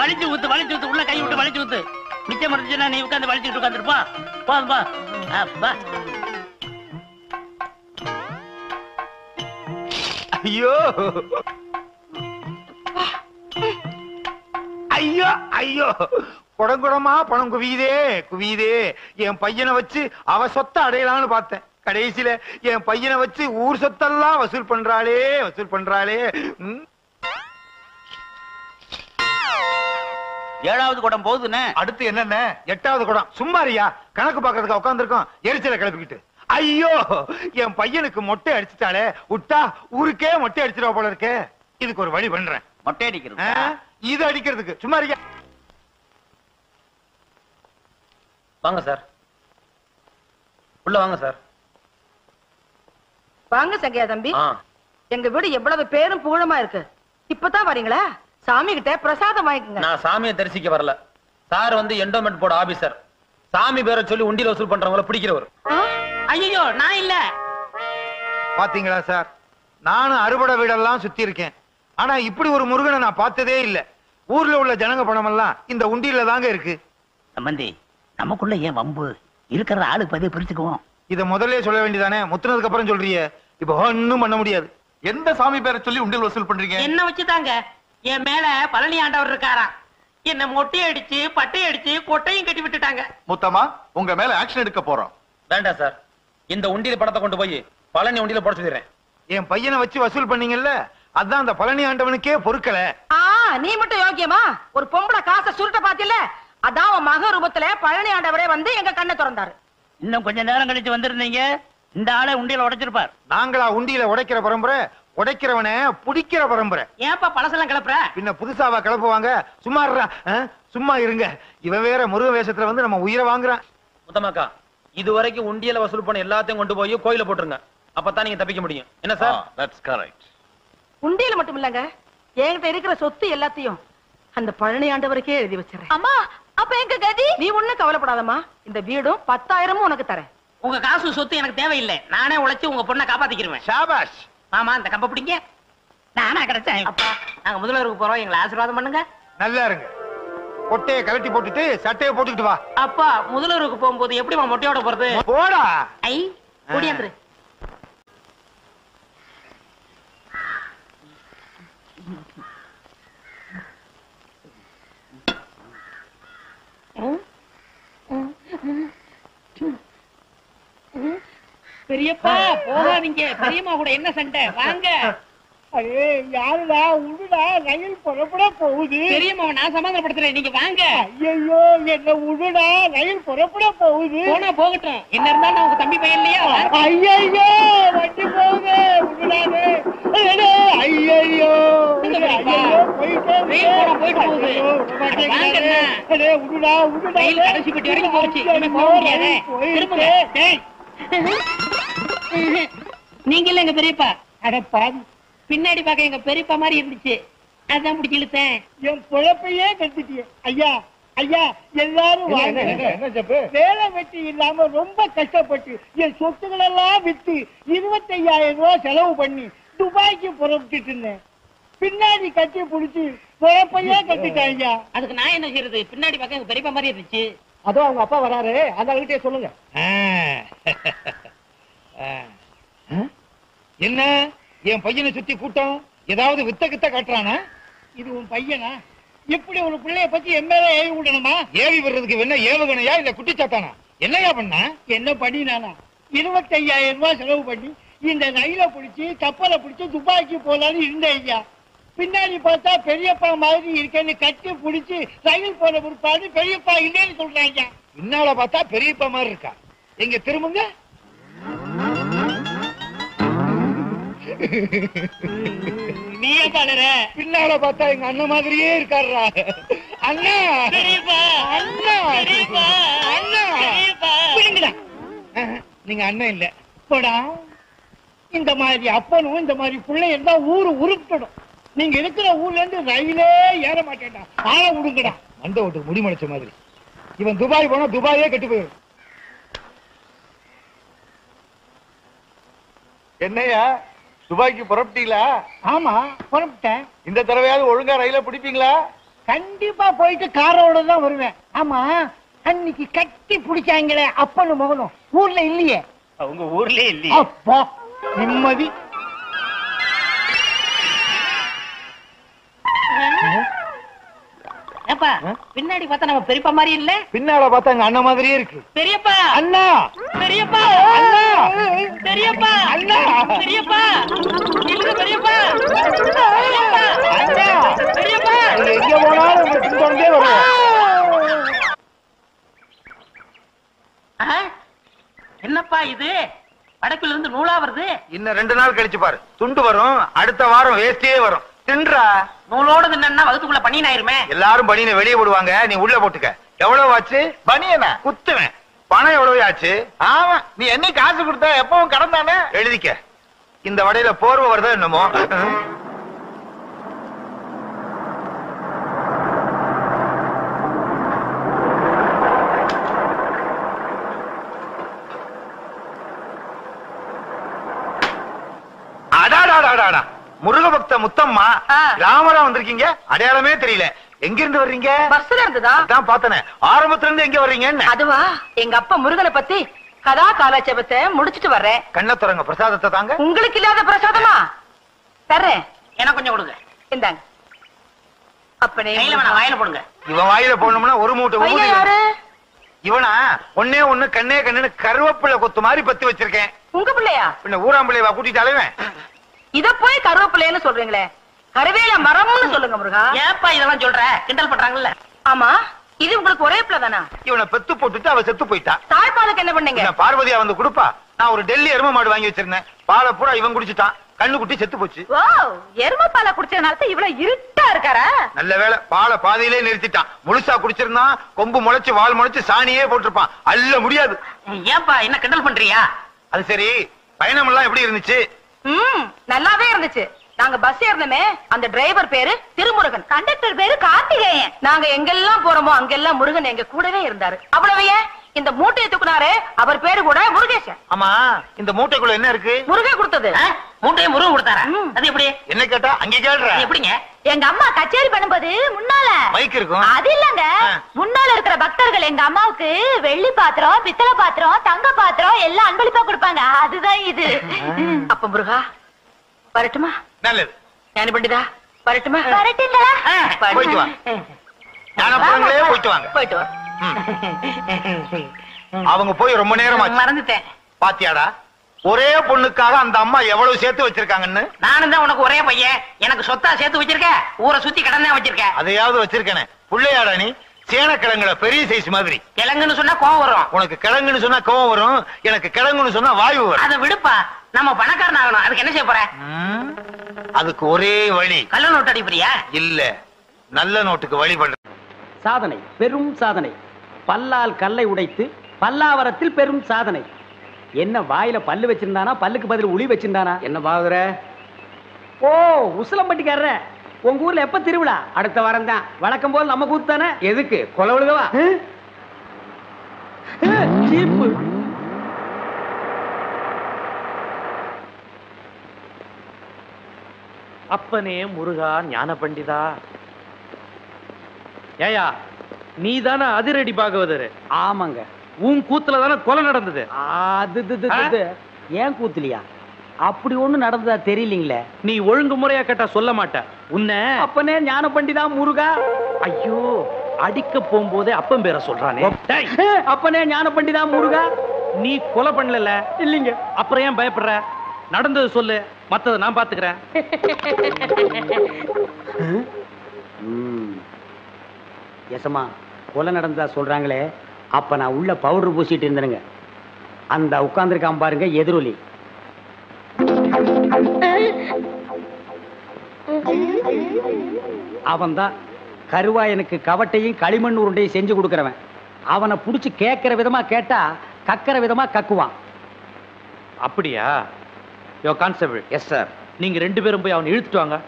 வலிச்சு ஊத்து, வலிச்சு ஊத்து, உள்ள கை விட்டு வலிச்சு ஊத்து. மிச்சம் இருந்துச்சுன்னா நீ உட்காந்து வலிச்சுட்டு உட்காந்துருப்பா. போதும்பா. அப்பா.
ஐயோ ஐயோ ஐயோ, குடங்குடமா பணம் குவியுதே குவியுதே. என் பையனை வச்சு அவ சொத்தை அடையலாம்னு பார்த்தேன், கடைசியில என் பையனை வச்சு ஊர் சொத்தெல்லாம் வசூல் பண்றாளே வசூல் பண்றாளே.
7வது குடம் போகுதுண்ணே.
அடுத்து என்னென்ன 8வது குடம். சும்மாரியா கணக்கு பாக்குறதுக்கு உட்காந்துருக்கோம் எரிச்சலை கிளப்பிக்கிட்டு. ஐயோ என் பையனுக்கு மொட்டை அடிச்சுட்டாலே விட்டா ஊருக்கே மொட்டை அடிச்சிருவா போல இருக்கே. இதுக்கு ஒரு வழி பண்றேன்.
மொட்டை அடிக்கிறது
இது அடிக்கிறதுக்கு சும்மாரியா.
வாங்க சார், உள்ள வாங்க சார்.
வாங்க சங்கையா தம்பி. எங்க வீடு எவ்வளவு பேரும் புகழமா இருக்கு. இப்பதான் வரீங்களா? சாமி கிட்ட பிரசாதம் வாங்கிக்கங்க.
நான் சாமியை தரிசிக்க வரல சார். வந்து என்டோமெண்ட் போர்டு ஆபீசர். சாமி பேரை சொல்லி உண்டியில வசூல் பண்றவங்கள பிடிக்கிறவர்.
ஐயோ நான் இல்ல.
பாத்தீங்களா சார், நானும் அறுபடை வீடெல்லாம் சுத்தி இருக்கேன். ஆனா இப்படி ஒரு முருகனை நான் பார்த்ததே இல்ல. ஊர்ல உள்ள ஜனங்க பணம் எல்லாம் இந்த உண்டியில தாங்க இருக்கு.
சம்பந்தி, நமக்குள்ள ஏன் வம்பு? இருக்கிற ஆளுக்கு பதிவு பிரிச்சுக்குவோம்.
இத முதல்ல சொல்ல வேண்டியதானே, முத்துனதுக்கு அப்புறம் சொல்றியே. இப்ப ஒண்ணும் பண்ண முடியாது.
எந்த சாமி பேரை சொல்லி உண்டியல் வசூல் பண்றீங்க?
என்ன வச்சுதாங்க என் மேல பழனி ஆண்டவர் இருக்காராம். என்ன மொட்டையை அடிச்சு பட்டையை அடிச்சு கொட்டையும் கட்டி விட்டுட்டாங்க.
முத்தமா, உங்க மேல ஆக்ஷன் எடுக்க போறோம்.
வேண்டாம் சார், இந்த உண்டியில படத்தை கொண்டு போய் பழனி உண்டியில போட சொல்லிடுறேன்.
என் பையனை வச்சு வசூல் பண்ணீங்கல்ல, அதான் அந்த பழனி ஆண்டவனுக்கே பொறுக்கல.
நீ மட்டும் யோக்கியமா? ஒரு பொம்பளை காசை சுருட்ட பாத்தில, அதான் உன் மக ரூபத்துல பழனி ஆண்டவரே வந்து எங்க கண்ணை திறந்தாரு.
இன்னும் கொஞ்ச நேரம் கழிச்சு வந்திருந்தீங்க, இந்த ஆளை உண்டியில உடைச்சிருப்பார்.
நாங்களா உண்டியில உடைக்கிற பரம்பரை? உடைக்கிறவன புடிக்கிற பரம்பரை.
ஏன்பா பழசெல்லாம் கிளப்புற?
பின்ன புதுசாவா கிளப்புவாங்க? சும்மா சும்மா இருங்க. இவன் வேற முருக வேஷத்துல வந்து நம்ம உயிரை வாங்குறான்.
முத்தமாக்கா, இதுவரைக்கும் உண்டியில வசூல் பண்ண எல்லாத்தையும் கொண்டு போய் கோயில போட்டுருங்க. அப்பதான் நீங்க தப்பிக்க முடியும். என்ன சார்?
That's correct.
உண்டியில மட்டும் இல்லங்க, என்கிட்ட இருக்கிற சொத்து எல்லாத்தையும் அந்த பழனி ஆண்டவருக்கே எழுதி வச்சிடறேன்.
அம்மா, அப்ப எங்க கதி?
நீ ஒண்ணும் கவலைப்படாதம்மா. இந்த வீடும் 10,000 உனக்கு தரேன்.
உங்க காசு சொத்து எனக்கு தேவையில்லை. நானே உழைச்சு உங்க பொண்ணை காப்பாத்திக்கிறேன்.
ஷாபாஷ்.
மாமா, இந்த கம்ப பிடிங்க. நானா கிடைச்சேன். அப்பா, நாங்க முதல்வருக்கு போறோம், எங்களை ஆசீர்வாதம் பண்ணுங்க.
நல்லா இருங்க. கொட்டையை கலட்டி போட்டுட்டு சட்டையை போட்டுக்கிட்டு வா.
அப்பா, முதல்வருக்கு போகும்போது எப்படிமா மொட்டையோட போறது?
போடா.
ஐ ஓடியாந்துரு. பெரியப்பா போகாதீங்க. பெரியம்மா கூட என்ன சண்டை? வாங்க.
அரே யாருடா? உடுடா, ரயில் புறப்பட போகுது.
பெரியம்மாவை நான் சமாதானப்படுத்துறேன், நீங்க வாங்க.
ஐயோ என்ன உடுடா, ரயில் புறப்பட போகுது.
போனா போகட்டும், என்ன இருந்தாலும் நான் உங்க தம்பி பையன் இல்லையா?
ஐயோ வண்டி போகுது, உடுடாவே. ஐயோ
போயிட்டு போகுது.
உடுடா உடுடா.
ரயில் கடைசி பெட்டி வரைக்கும் போச்சு. போக முடியாது. திரும்புங்க. நீங்க இல்ல எங்க பெரியப்பா?
அடப்பா,
பின்னாடி பார்க்க எங்க பெரியப்பா மாதிரி இருந்துச்சு, அதான் பிடிச்சி இழுத்தேன்.
என் பொழப்பையே கட்டிட்டியே. ஐயா ஐயா, எல்லாரும் வாங்க. வேலை வெட்டி இல்லாம ரொம்ப கஷ்டப்பட்டு என் சொத்துக்கள் எல்லாம் வித்து 25,000 ரூபாய் செலவு பண்ணி துபாய்க்கு புறப்பட்டு இருந்தேன். பின்னாடி கட்டி புடிச்சு பொழப்பையே கட்டிட்டாங்க.
அதுக்கு நான் என்ன செய்யறது? பின்னாடி பார்க்க எங்க பெரியப்பா மாதிரி இருந்துச்சு.
அதோ அவங்க அப்பா வராரு, அந்த கிட்டே சொல்லுங்க.
என்ன என் பையனை சுத்தி கூட்டம்? ஏதாவது வித்த கித்த காட்டுறானா?
இது உன் பையனா? இப்படி ஒரு பிள்ளைய பத்தி எம்எல்ஏ ஏவி விடணுமா?
ஏவி விடுறதுக்கு என்ன ஏவுகணையா இல்ல குட்டிச்சாத்தானா? என்னையா பண்ண?
என்ன பண்ணினானா? 25,000 ரூபாய் செலவு பண்ணி இந்த ரயில பிடிச்சி கப்பலை பிடிச்சி துபாய்க்கு போலான்னு இருந்தேன் ஐயா. பின்னாடி பார்த்தா பெரியப்பா மாதிரி இருக்கேன்னு கட்டி பிடிச்சி ரயில் போன பிற்பாடு பெரியப்பா இல்லைன்னு சொல்றாங்க.
பின்னால பார்த்தா பெரியப்பா மாதிரி இருக்கா? எங்க திரும்புங்க.
நீயே பாடுற.
பின்னால பார்த்தா எங்க அண்ணன் மாதிரியே இருக்காருடா. அண்ணா
பெரியப்பா,
அண்ணா
பெரியப்பா,
அண்ணா
பெரியப்பா.
பிடிங்கடா. நீங்க அண்ணன் இல்ல
போடா. இந்த மாதிரி அப்பனும் இந்த மாதிரி பிள்ளை இருந்தா ஊரு உருப்பிடும். நீங்க இருக்கிற ஊர்ல இருந்து ரயிலே ஏற மாட்டேன்டா. ஆள விடுங்கடா.
மண்ட ஓட்டுக்கு முடிமலைச்ச மாதிரி. இவன் துபாய் போனா துபாயே கெட்டு போயிடும்.
என்னையா துபாய்க்கு புறப்பட்டீங்களா?
ஆமா, புறப்பட்டேன்.
இந்த தடவையாவது ஒழுங்கா ரயில பிடிப்பீங்களா?
கண்டிப்பா போயிட்டு காரோட தான் வருவேன். ஆமா, அன்னைக்கு கட்டி பிடிச்சாங்களே அப்பனும் மகனும் ஊர்ல இல்லையே.
அவங்க ஊர்லயே இல்லையே.
அப்பா நிம்மதி.
ஏப்பா, பின்னாடி பார்த்தா நம்ம பெரியப்பா மாதிரி இல்ல?
பின்னால பார்த்தா எங்க அண்ணன் மாதிரியே இருக்கு.
பெரியப்பா,
அண்ணா
பெரியப்பா,
அண்ணா
பெரியப்பா
அண்ணா
பெரியப்பா இல்ல பெரியப்பா
அண்ணா
பெரியப்பா
எங்க போனாலும் உங்களை பின்தொடர்ந்தே வருவோம்.
என்னப்பா இது வடக்குல இருந்து நூலா வருது.
இன்னும் 2 நாள் கழிச்சு பாரு, துண்டு வரும். அடுத்த வாரம் வேஸ்டியே வரும். தின்றா.
நூலோட தின்னா வகுத்துக்குள்ள பனியன் ஆயிருமே.
எல்லாரும் பனியனை வெளியே போடுவாங்க, நீ உள்ள போட்டுக்க. எவ்வளவு ஆச்சு? பனியனா குத்துவேன். பணம் எவ்வளவு ஆச்சு? ஆமா, நீ என்ன காசு கொடுத்த எப்பவும் கடன் தானே. எழுதிக்க. இந்த வடையில போர்வை வருதா என்னமோ. முருக பக்த முத்தம்மா, ராமரா வந்திருக்கீங்க. அடையாளமே தெரியல. எங்க இருந்து வர்றீங்க?
பஸ்ல இருந்துதா?
தான் பார்த்தனே. ஆரம்பத்துல இருந்து எங்க வர்றீங்க?
அதுவா, எங்க அப்பா முருகனை பத்தி கதா காலாட்சேபத்தை முடிச்சிட்டு வர்றேன்.
கண்ண துறங்க, பிரசாதத்தை தாங்க.
உங்களுக்கு இல்லாத பிரசாதமா? தர்றேன்.
எனக்கு கொஞ்சம் கொடுங்க.
இந்தாங்க. அப்பனே
கையில வேணா, வாயில போடுங்க.
இவன் வாயில போடணும்னா ஒரு மூட்டை
பையன் யாரு?
இவனா ஒன்னே ஒண்ணு கண்ணே கண்ணுன்னு கருவேப்பிள்ளை கொத்து மாதிரி பத்தி வச்சிருக்கேன்.
உங்க பிள்ளையா?
பின்ன ஊராம்பிள்ளைவா கூட்டிட்டாலே.
இத போய் கருவேப்பிள்ளைன்னு சொல்றீங்களே, கருவேல மரம்னு சொல்லுங்க முருகா.
ஏப்பா இதெல்லாம் சொல்ற? கிண்டல் பண்றாங்கல்ல.
ஆமா, இது உங்களுக்கு ஒரே பிள்ளை தானா?
இவனை பெத்து போட்டுட்டு அவ செத்து போயிட்டா.
தாய்ப்பாலுக்கு என்ன பண்ணீங்க?
பார்வதியா வந்து கொடுப்பா. நான் ஒரு டெல்லி எரும மாடு வாங்கி வச்சிருந்தேன். பாலை பூரா இவன் குடிச்சிட்டான். கண்ணு குட்டி செத்து போச்சு.
ஓ, எரும பாலை குடிச்சதுனால இவ்வளவு இருட்டா இருக்காரா?
நல்ல வேளை, பாலை பாதியிலே நிறுத்திட்டான். முழுசா குடிச்சிருந்தான், கொம்பு முளைச்சு வால் முளைச்சு சாணியே போட்டிருப்பான். அல்ல முடியாது.
ஏப்பா என்ன கிண்டல் பண்றியா?
அது சரி, பயணம் எல்லாம் எப்படி இருந்துச்சு?
நல்லாவே இருந்துச்சு. நாங்க பஸ் ஏறணுமே, அந்த டிரைவர் பேரு திருமுருகன், கண்டக்டர் பேரு கார்த்திகேயன். நாங்க எங்கெல்லாம் போறோமோ அங்கெல்லாம் முருகன் எங்க கூடவே இருந்தாரு. அவ்வளவு ஏன், இந்த மூட்டையை தூக்குனாரு, அவர் பேரு கூட முருகேசன்.
ஆமா, இந்த மூட்டைக்குள்ள என்ன இருக்கு?
முருகன் கொடுத்தது.
மூட்டையை முருகன் கொடுத்தாரா? அது எப்படி?
என்ன கேட்டா அங்க கேள்ற.
எப்படிங்க?
எங்க அம்மா கச்சேரி பண்ணும்போது முன்னால
மைக் இருக்கும்.
அது இல்லங்க, முன்னால இருக்கிற பக்தர்கள் எங்க அம்மாவுக்கு வெள்ளி பாத்திரம், பித்தளை பாத்திரம், தங்க பாத்திரம் எல்லாம் அன்பளிப்பா கொடுப்பாங்க. அதுதான் இது.
அப்ப முருகா வரட்டுமா?
நல்லது.
ஞானி பண்டிதா வரட்டுமா?
வரட்டுங்களா?
போயிட்டு வா. ஞானபுரங்களே போயிட்டு வாங்க.
போயிட்டு வா.
அவங்க போய் ரொம்ப நேரம்
மறந்துட்டேன்.
பாத்தியாடா, ஒரே பொண்ணுக்காக அந்த அம்மா எவ்வளவு சேர்த்து வச்சிருக்காங்கன்னு.
நானும் தான் உனக்கு ஒரே பையன், எனக்கு சொத்தா சேர்த்து வச்சிருக்க. ஊரை சுத்தி கடன் தான் வச்சிருக்க.
அதையாவது வச்சிருக்கேனே. புள்ளையாடா நீ? சேனக்கிழங்குல பெரிய சைஸ் மாதிரி.
கிழங்குன்னு சொன்னா கோவம் வரும்.
உனக்கு கிழங்குன்னு சொன்னா கோவம் வரும், எனக்கு கிழங்குன்னு சொன்னா வாயு வரும்.
அதை விடுப்பா, நம்ம பணக்காரன் ஆகணும். அதுக்கு என்ன செய்ய போற?
அதுக்கு ஒரே வழி.
கள்ள நோட்டு அடிப்பறியா?
இல்ல, நல்ல நோட்டுக்கு வழி பண்ற.
சாதனை, பெரும் சாதனை. பல்லால் கல்லை உடைத்து பல்லாவரத்தில் பெரும் சாதனை. என்ன வாயில பல்லு வச்சிருந்தானா, பல்லுக்கு பதில் உளி வச்சிருந்தானா? என்ன பாக்குற? ஓ, உசிலம்பட்டிக்காரர. உங்க ஊர்ல எப்ப திருவிழா? அடுத்த வாரம் தான். வழக்கம் போல் நம்ம கூத்து தானே. எதுக்கு? கொலை விழுகவா? சீப்பு.
அப்பனே முருகா ஞான பண்டிதா. ஏயா, நீ தானே அதிரடி பாகவதர்?
ஆமாங்க.
உன் கூத்துல தானே கொலை நடந்தது.
அது ஏன் கூத்துலியா? அப்படி ஒண்ணு நடந்ததா தெரியலீங்களே.
நீ ஒழுங்கு முறையா கேட்டா சொல்ல மாட்ட. உன்னை
அப்பனே ஞான பண்டிதா முருகா.
ஐயோ, அடிக்க போகும்போதே அப்பன் பேரை சொல்றானே.
அப்பனே ஞான பண்டிதா முருகா.
நீ கொலை பண்ணல
இல்லீங்க.
அப்புறம் ஏன் பயப்படுற? நடந்தது சொல்லு, மத்தத நான் பாத்துக்கிறேன்.
எசமா, கொலை நடந்ததா சொல்றாங்களே, அப்ப நான் உள்ள பவுடர் பூசிட்டு இருந்தேனுங்க. அந்த உட்கார்ந்துருக்கான் பாருங்க எதிரொலி. அவன் தான் கருவாயனுக்கு கவட்டையும் களிமண் உருண்டையும் செஞ்சு கொடுக்கறவன். அவனை புடிச்சு கேட்கிற விதமா கேட்டா கக்கிற விதமா கக்குவான்.
அப்படியா? யோ கான்ஸ்டபிள்.
Yes sir.
நீங்க 2 பேரும் போய் அவனை இழுத்துட்டு வாங்க.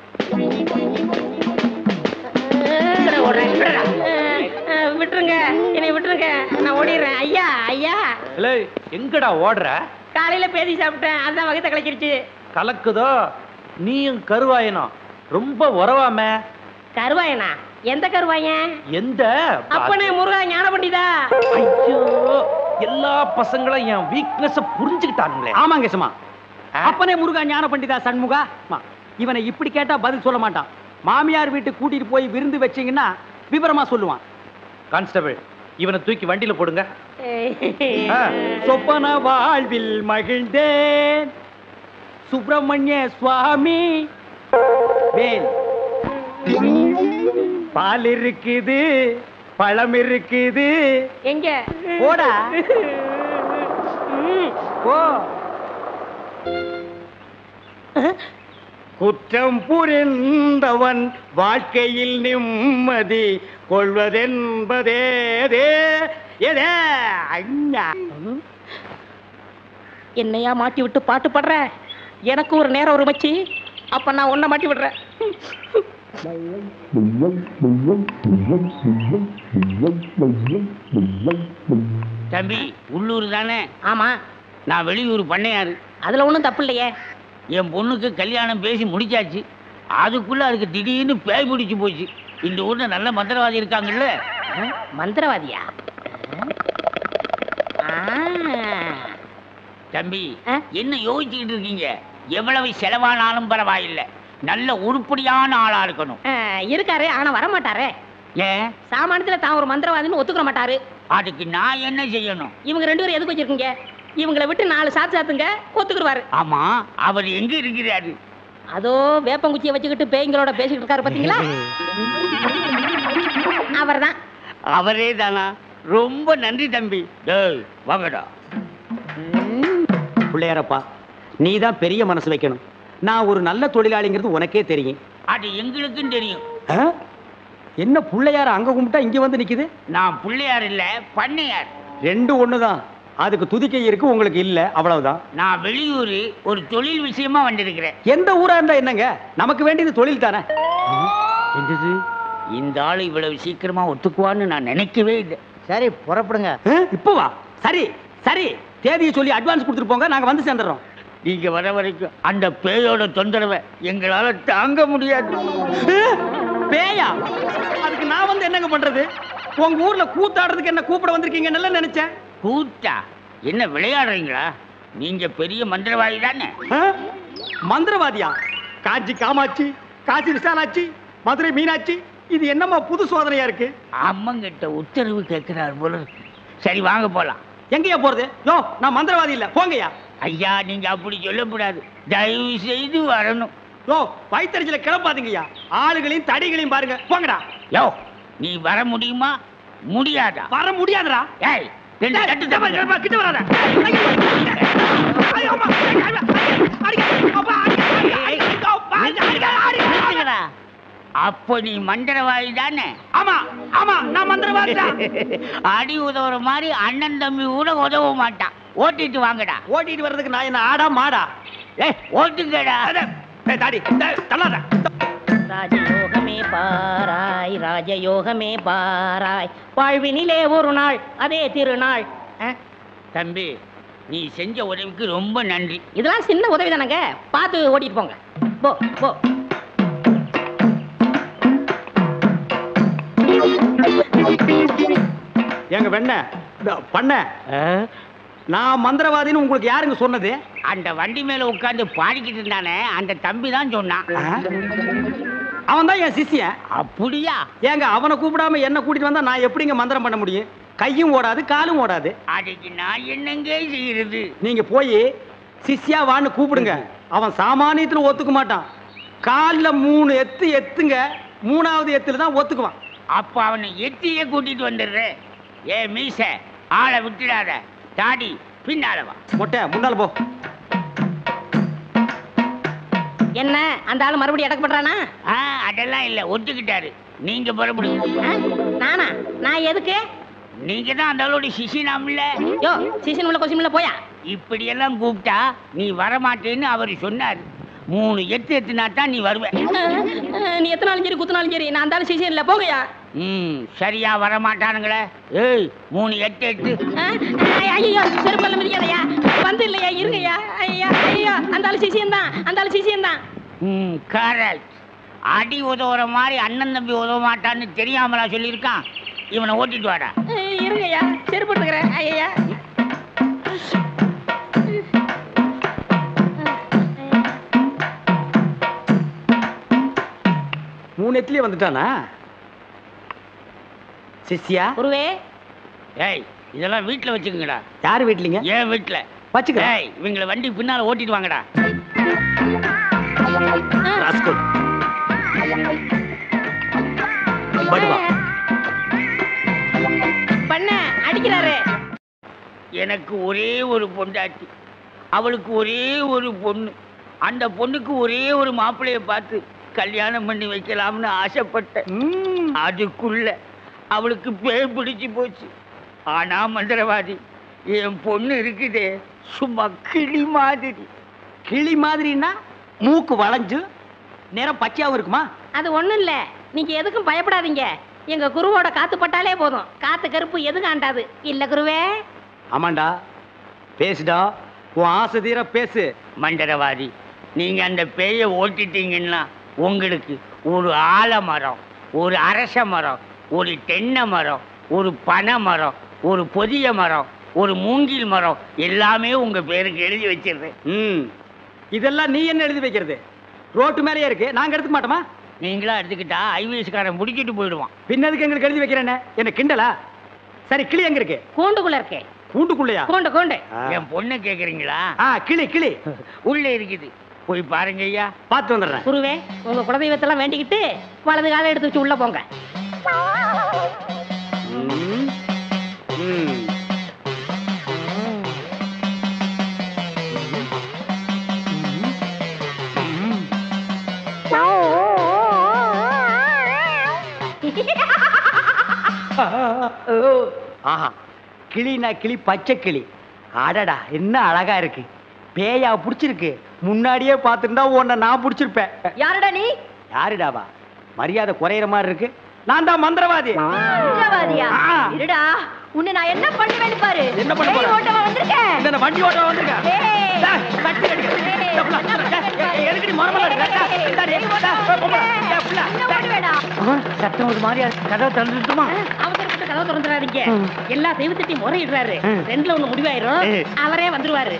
விட்டுருங்க, என்னை விட்டுருங்க, நான் ஓடிடுறேன். ஐயா ஐயா.
இல்ல, எங்கடா ஓடுற?
காலையில பேசி சாப்பிட்டேன், அதான் வகத்தை கலக்கிருச்சு.
கலக்குதோ? நீயும் கருவாயனும் ரொம்ப உறவாமே.
கருவாயனா? எந்த கருவாயன்?
எந்த?
அப்பனே முருகா ஞான பண்டிதா.
ஐயோ, எல்லா பசங்களும் என் வீக்னஸ் புரிஞ்சுக்கிட்டானுங்களே.
ஆமாங்க சும்மா. அப்பனே முருகா ஞான பண்டிதா சண்முகா. இவனை இப்படி கேட்டா பதில் சொல்ல மாட்டான். மாமியார் வீட்டுக்கு கூட்டிட்டு போய் விருந்து வச்சீங்கன்னா விவரமா சொல்லுவான்.
கான்ஸ்டபிள், இவனை தூக்கி வண்டியில போடுங்க.
சொப்பன வாழ்வில் மகிழ்ந்தேன் சுப்பிரமணிய சுவாமி. வேல் பால் இருக்குது, பழம் இருக்குது.
எங்க
போடா போ. குற்றம் புரிந்தவன் வாழ்க்கையில் நிம்மதி கொள்வதென்பதேதே.
என்னையா மாட்டி விட்டு பாட்டு பாடுற? எனக்கு ஒரு நேரம் ஒரு மச்சி, அப்ப நான் உன்னை மாட்டி விடுறேன்.
தம்பி உள்ளூர் தானே?
ஆமா.
நான் வெளியூர் பண்ணையாரு.
அதுல ஒண்ணும் தப்பு இல்லையே.
என் பொண்ணுக்கு கல்யாணம் பேசி முடிச்சாச்சு. அதுக்குள்ள அதுக்கு திடீர்னு பேய் பிடிச்சு போச்சு. இந்த ஊர்ல நல்ல மந்திரவாதி இருக்காங்கல்ல.
மந்திரவாதியா?
தம்பி என்ன யோசிச்சுக்கிட்டு இருக்கீங்க? எவ்வளவு செலவானாலும் பரவாயில்லை, நல்ல உருப்படியான ஆளா இருக்கணும்.
இருக்காரு, ஆனா வர மாட்டாரே.
ஏன்?
சாமானியத்துல தான் ஒரு மந்திரவாதின்னு ஒத்துக்க மாட்டாரு.
அதுக்கு நான் என்ன செய்யணும்?
இவங்க 2 பேரும் எதுக்கு வச்சிருக்கீங்க? இவங்களை விட்டு 4 சாத்து சாத்துங்க, ஒத்துக்குருவாரு.
ஆமா, அவர் எங்க இருக்கிறாரு?
அதோ வேப்பங்குச்சியை வச்சுக்கிட்டு பேய்களோட பேசிக்கிட்டு இருக்காரு, பாத்தீங்களா? அவர்தான்.
அவரே தானா? ரொம்ப நன்றி தம்பி. வாங்கடா.
பிள்ளையாரப்பா, நீ தான் பெரிய மனசு வைக்கணும். நான் ஒரு நல்ல தொழிலாளிங்கிறது உனக்கே தெரியும்.
அது எங்களுக்கும் தெரியும்.
என்ன பிள்ளையார அங்க கும்பிட்டா இங்க வந்து நிக்குது?
நான் பிள்ளையார் இல்ல, பண்ணையார்.
2 ஒண்ணுதான். அதுக்கு துதிக்கை இருக்கு, உங்களுக்கு இல்ல, அவ்வளவுதான்.
நான் வெளியூர் ஒரு தொழில் விஷயமா வந்திருக்கிறேன்.
எந்த ஊரா இருந்தா என்னங்க, நமக்கு வேண்டியது தொழில் தானே.
என்னது, இந்த ஆளு இவ்வளவு சீக்கிரமா ஒத்துக்குவான்னு நான் நினைக்கவே இல்லை.
சரி புறப்படுங்க.
இப்போ வா. சரி சரி, தேதியை சொல்லி அட்வான்ஸ் கொடுத்துட்டு போங்க, நாங்க வந்து சேர்ந்துடுறோம்.
நீங்க வர வரைக்கும் அந்த பேயோட தொந்தரவை எங்களால தாங்க முடியாது.
பேயா? அதுக்கு நான் வந்து என்னங்க பண்றது? உங்க ஊர்ல கூத்தாடுறதுக்கு என்ன கூப்பிட வந்திருக்கீங்க நல்லா நினைச்சேன்.
கூத்தா? என்ன விளையாடுறீங்களா? நீங்க பெரிய மந்திரவாதி தானே?
மந்திரவாதியா? காஞ்சி காமாட்சி, காசி விசாலாட்சி, மதுரை மீனாட்சி, இது என்னமா புது சோதனையா இருக்கு?
அம்மங்கிட்ட உத்தரவு கேட்கிறார் போல. சரி வாங்க போலாம்.
எங்கயா போறது? யோ, நான் மந்திரவாதி இல்ல, போங்கயா.
ஐயா, நீங்க அப்படி சொல்லக்கூடாது, தயவு செய்து வரணும்.
யோ, வயிற்றுல கிளப்பாதீங்கய்யா. ஆளுகளையும் தடிகளையும் பாருங்க, போங்கடா.
யோ, நீ வர முடியுமா? முடியாதா?
வர முடியாதுடா.
ஏய், 2 தட்டு
கிட்ட வராத.
அப்ப நீ மந்திரவாதி தானே?
ஆமா ஆமா, நான் மந்திரவாதி தான்.
அடி உதவுற மாதிரி அண்ணன் தம்பி கூட உதவ மாட்டான். ஓட்டிட்டு வாங்கடா.
ஓட்டிட்டு வர்றதுக்கு நான் என்ன ஆடா மாடா?
ஓட்டுங்கடா.
தாடி தள்ளாத.
ராஜயோகமே பாராய், ராஜயோகமே பாராய், வாழ்வினிலே ஒரு நாள் அதே திருநாள்.
தம்பி, நீ செஞ்ச உதவிக்கு ரொம்ப நன்றி.
இதெல்லாம் சின்ன உதவி தானங்க, பார்த்து ஓட்டிட்டு போங்க. போ போ.
எங்க வெண்ண பண்ண, நான் மந்திரவாதின்னு உங்களுக்கு யாருங்க சொன்னது?
அந்த வண்டி மேல உட்கார்ந்து பாடிக்கிட்டு இருந்தானே, அந்த தம்பி தான் சொன்னான்.
அவன் தான் என் சிஷ்யன்.
அப்படியா?
ஏங்க, அவனை கூப்பிடாம என்ன கூட்டிட்டு வந்தா நான் எப்படிங்க மந்திரம் பண்ண முடியும்? கையும் ஓடாது, காலும் ஓடாது.
அதுக்கு நான் என்னங்க செய்யறது?
நீங்க போய் சிஷ்யா வான்னு கூப்பிடுங்க. அவன் சாமானியத்துல ஒத்துக்க மாட்டான். கால்ல 3 எத்து எத்துங்க, 3வது எத்துல தான் ஒத்துக்குவான்.
அப்ப அவனை எத்தியே கூட்டிட்டு வந்துடுறேன். ஏ மீச, ஆளை விட்டுடாத. தாடி பின்னால வா.
மொட்டை முன்னால போ.
என்ன அந்த ஆளு மறுபடியும் அடக்க பண்றானா?
அதெல்லாம் இல்ல, ஒத்துக்கிட்டாரு. நீங்க புறப்படுங்க.
நானா? நான் எதுக்கு?
நீங்க தான் அந்த ஆளோட சிசினாம்ல.
யோ, சிசின் உள்ள கொசின் உள்ள போயா.
இப்படி எல்லாம் கூப்பிட்டா நீ வரமாட்டேன்னு அவர் சொன்னாரு. 3 எத்து எத்துனா தான் நீ வருவ.
நீ எத்தனாலும் சரி குத்துனாலும் சரி, நான் அந்த சிசின் இல்ல, போகையா.
சரியா வரமாட்டானுங்களே. ஏய், 3 எட்டு எட்டு.
ஐயோ, செருப்பல்ல மிதிக்காதயா. வந்து இல்லையா, இருங்கய்யா. ஐயா ஐயா, அந்த ஆளு சிசியன் தான், அந்த ஆளு சிசியன் தான்.
கரெக்ட். அடி உதவுற மாதிரி அண்ணன் தம்பி உதவ மாட்டான்னு தெரியாமலா சொல்லியிருக்கான். இவனை ஓட்டிட்டு வாடா.
இருங்கய்யா, செருப்பு எடுத்துக்கிறேன். ஐயா,
3 எத்துலயே வந்துட்டானா சிஷ்யா?
குருவே.
ஏய், இதெல்லாம் வீட்டுல வச்சுக்கங்கடா.
யாரு வீட்லீங்க?
ஏன் வீட்டுல
வச்சுக்கிறேன்.
இவங்களை வண்டி பின்னால ஓட்டிட்டு வாங்கடா.
ராஸ்கல். படுவா.
பண்ண அடிக்கிறாரு.
எனக்கு ஒரே ஒரு பொண்டாட்டி, அவளுக்கு ஒரே ஒரு பொண்ணு. அந்த பொண்ணுக்கு ஒரே ஒரு மாப்பிள்ளைய பார்த்து கல்யாணம் பண்ணி வைக்கலாம்னு ஆசைப்பட்டேன். அதுக்குள்ள அவளுக்கு பேய் பிடிச்சு போச்சு. ஆனா மந்திரவாதி, என் பொண்ணு இருக்குதே சும்மா கிளி மாதிரி.
கிளி மாதிரின்னா மூக்கு வளைஞ்சு நேரம் பச்சையாவும் இருக்குமா?
அது ஒண்ணும் இல்ல, நீங்க எதுக்கும் பயப்படாதீங்க. எங்க குருவோட காத்து பட்டாலே போதும், காத்து கருப்பு எதுவும் ஆண்டாது. இல்ல குருவே?
ஆமாண்டா, பேசுடா, உன் ஆசை தீர பேசு.
மந்திரவாதி, நீங்க அந்த பேயை ஓட்டிட்டீங்கன்னா உங்களுக்கு ஒரு ஆலமரம், ஒரு அரச மரம், ஒரு தென்னை மரம், ஒரு பனை மரம், ஒரு பொதிய மரம், ஒரு மூங்கில் மரம் எல்லாமே உங்க பேருக்கு எழுதி வச்சிருக்கேன்.
இதெல்லாம் நீ என்ன எழுதி வைக்கிறது? ரோட்டு மேலேயே இருக்கு, நாங்க எடுத்துக்க மாட்டோமா?
நீங்களா எடுத்துக்கிட்டா ஐவிஎஸ்காரன் முடிக்கிட்டு போயிடுவான்.
பின்னதுக்கு எங்களுக்கு எழுதி வைக்கிறேன்னு என்ன கிண்டலா? சரி, கிளி எங்க இருக்கு?
கூண்டுக்குள்ள இருக்கே.
கூண்டுக்குள்ளையா?
கூண்டு கூண்டு.
என் பொண்ணு கேக்குறீங்களா?
கிளி கிளி
உள்ள இருக்குது, போய் பாருங்க ஐயா.
பார்த்து வந்துடுறேன்.
குருவே, உங்க குலதெய்வத்தெல்லாம் வேண்டிக்கிட்டு வலது காலை எடுத்து வச்சு உள்ள போங்க.
ஆஹா, கிளினா கிளி, பச்சை கிளி. அடடா, என்ன அழகா இருக்கு. பேயா புடிச்சிருக்கு. முன்னாடியே பார்த்துருந்தா உன்னை நான் புடிச்சிருப்பேன்.
யாருடா நீ?
யாருடாவா? மரியாதை குறையிற மாதிரி இருக்கு. நான் தான் மந்திரவாதி.
மந்திரவாதியா? இருடா, உன்னை நான் என்ன பண்ணுவேன்னு பாரு.
என்ன பண்ண போற?
ஓட்டவா வந்திருக்கேன்.
இந்த வண்டி ஓட்டவா வந்திருக்கேன். கட்டி அடி. எதுக்கு நீ மரமல இருக்க?
சத்தம் ஒரு மாதிரியா கதவை திறந்துட்டுமா?
அவசரப்பட்டு கதவை திறந்துடாதீங்க. எல்லா தெய்வத்திட்டையும் முறையிடுறாரு. ரெண்டுல ஒண்ணு முடிவாயிரும், அவரே வந்துருவாரு.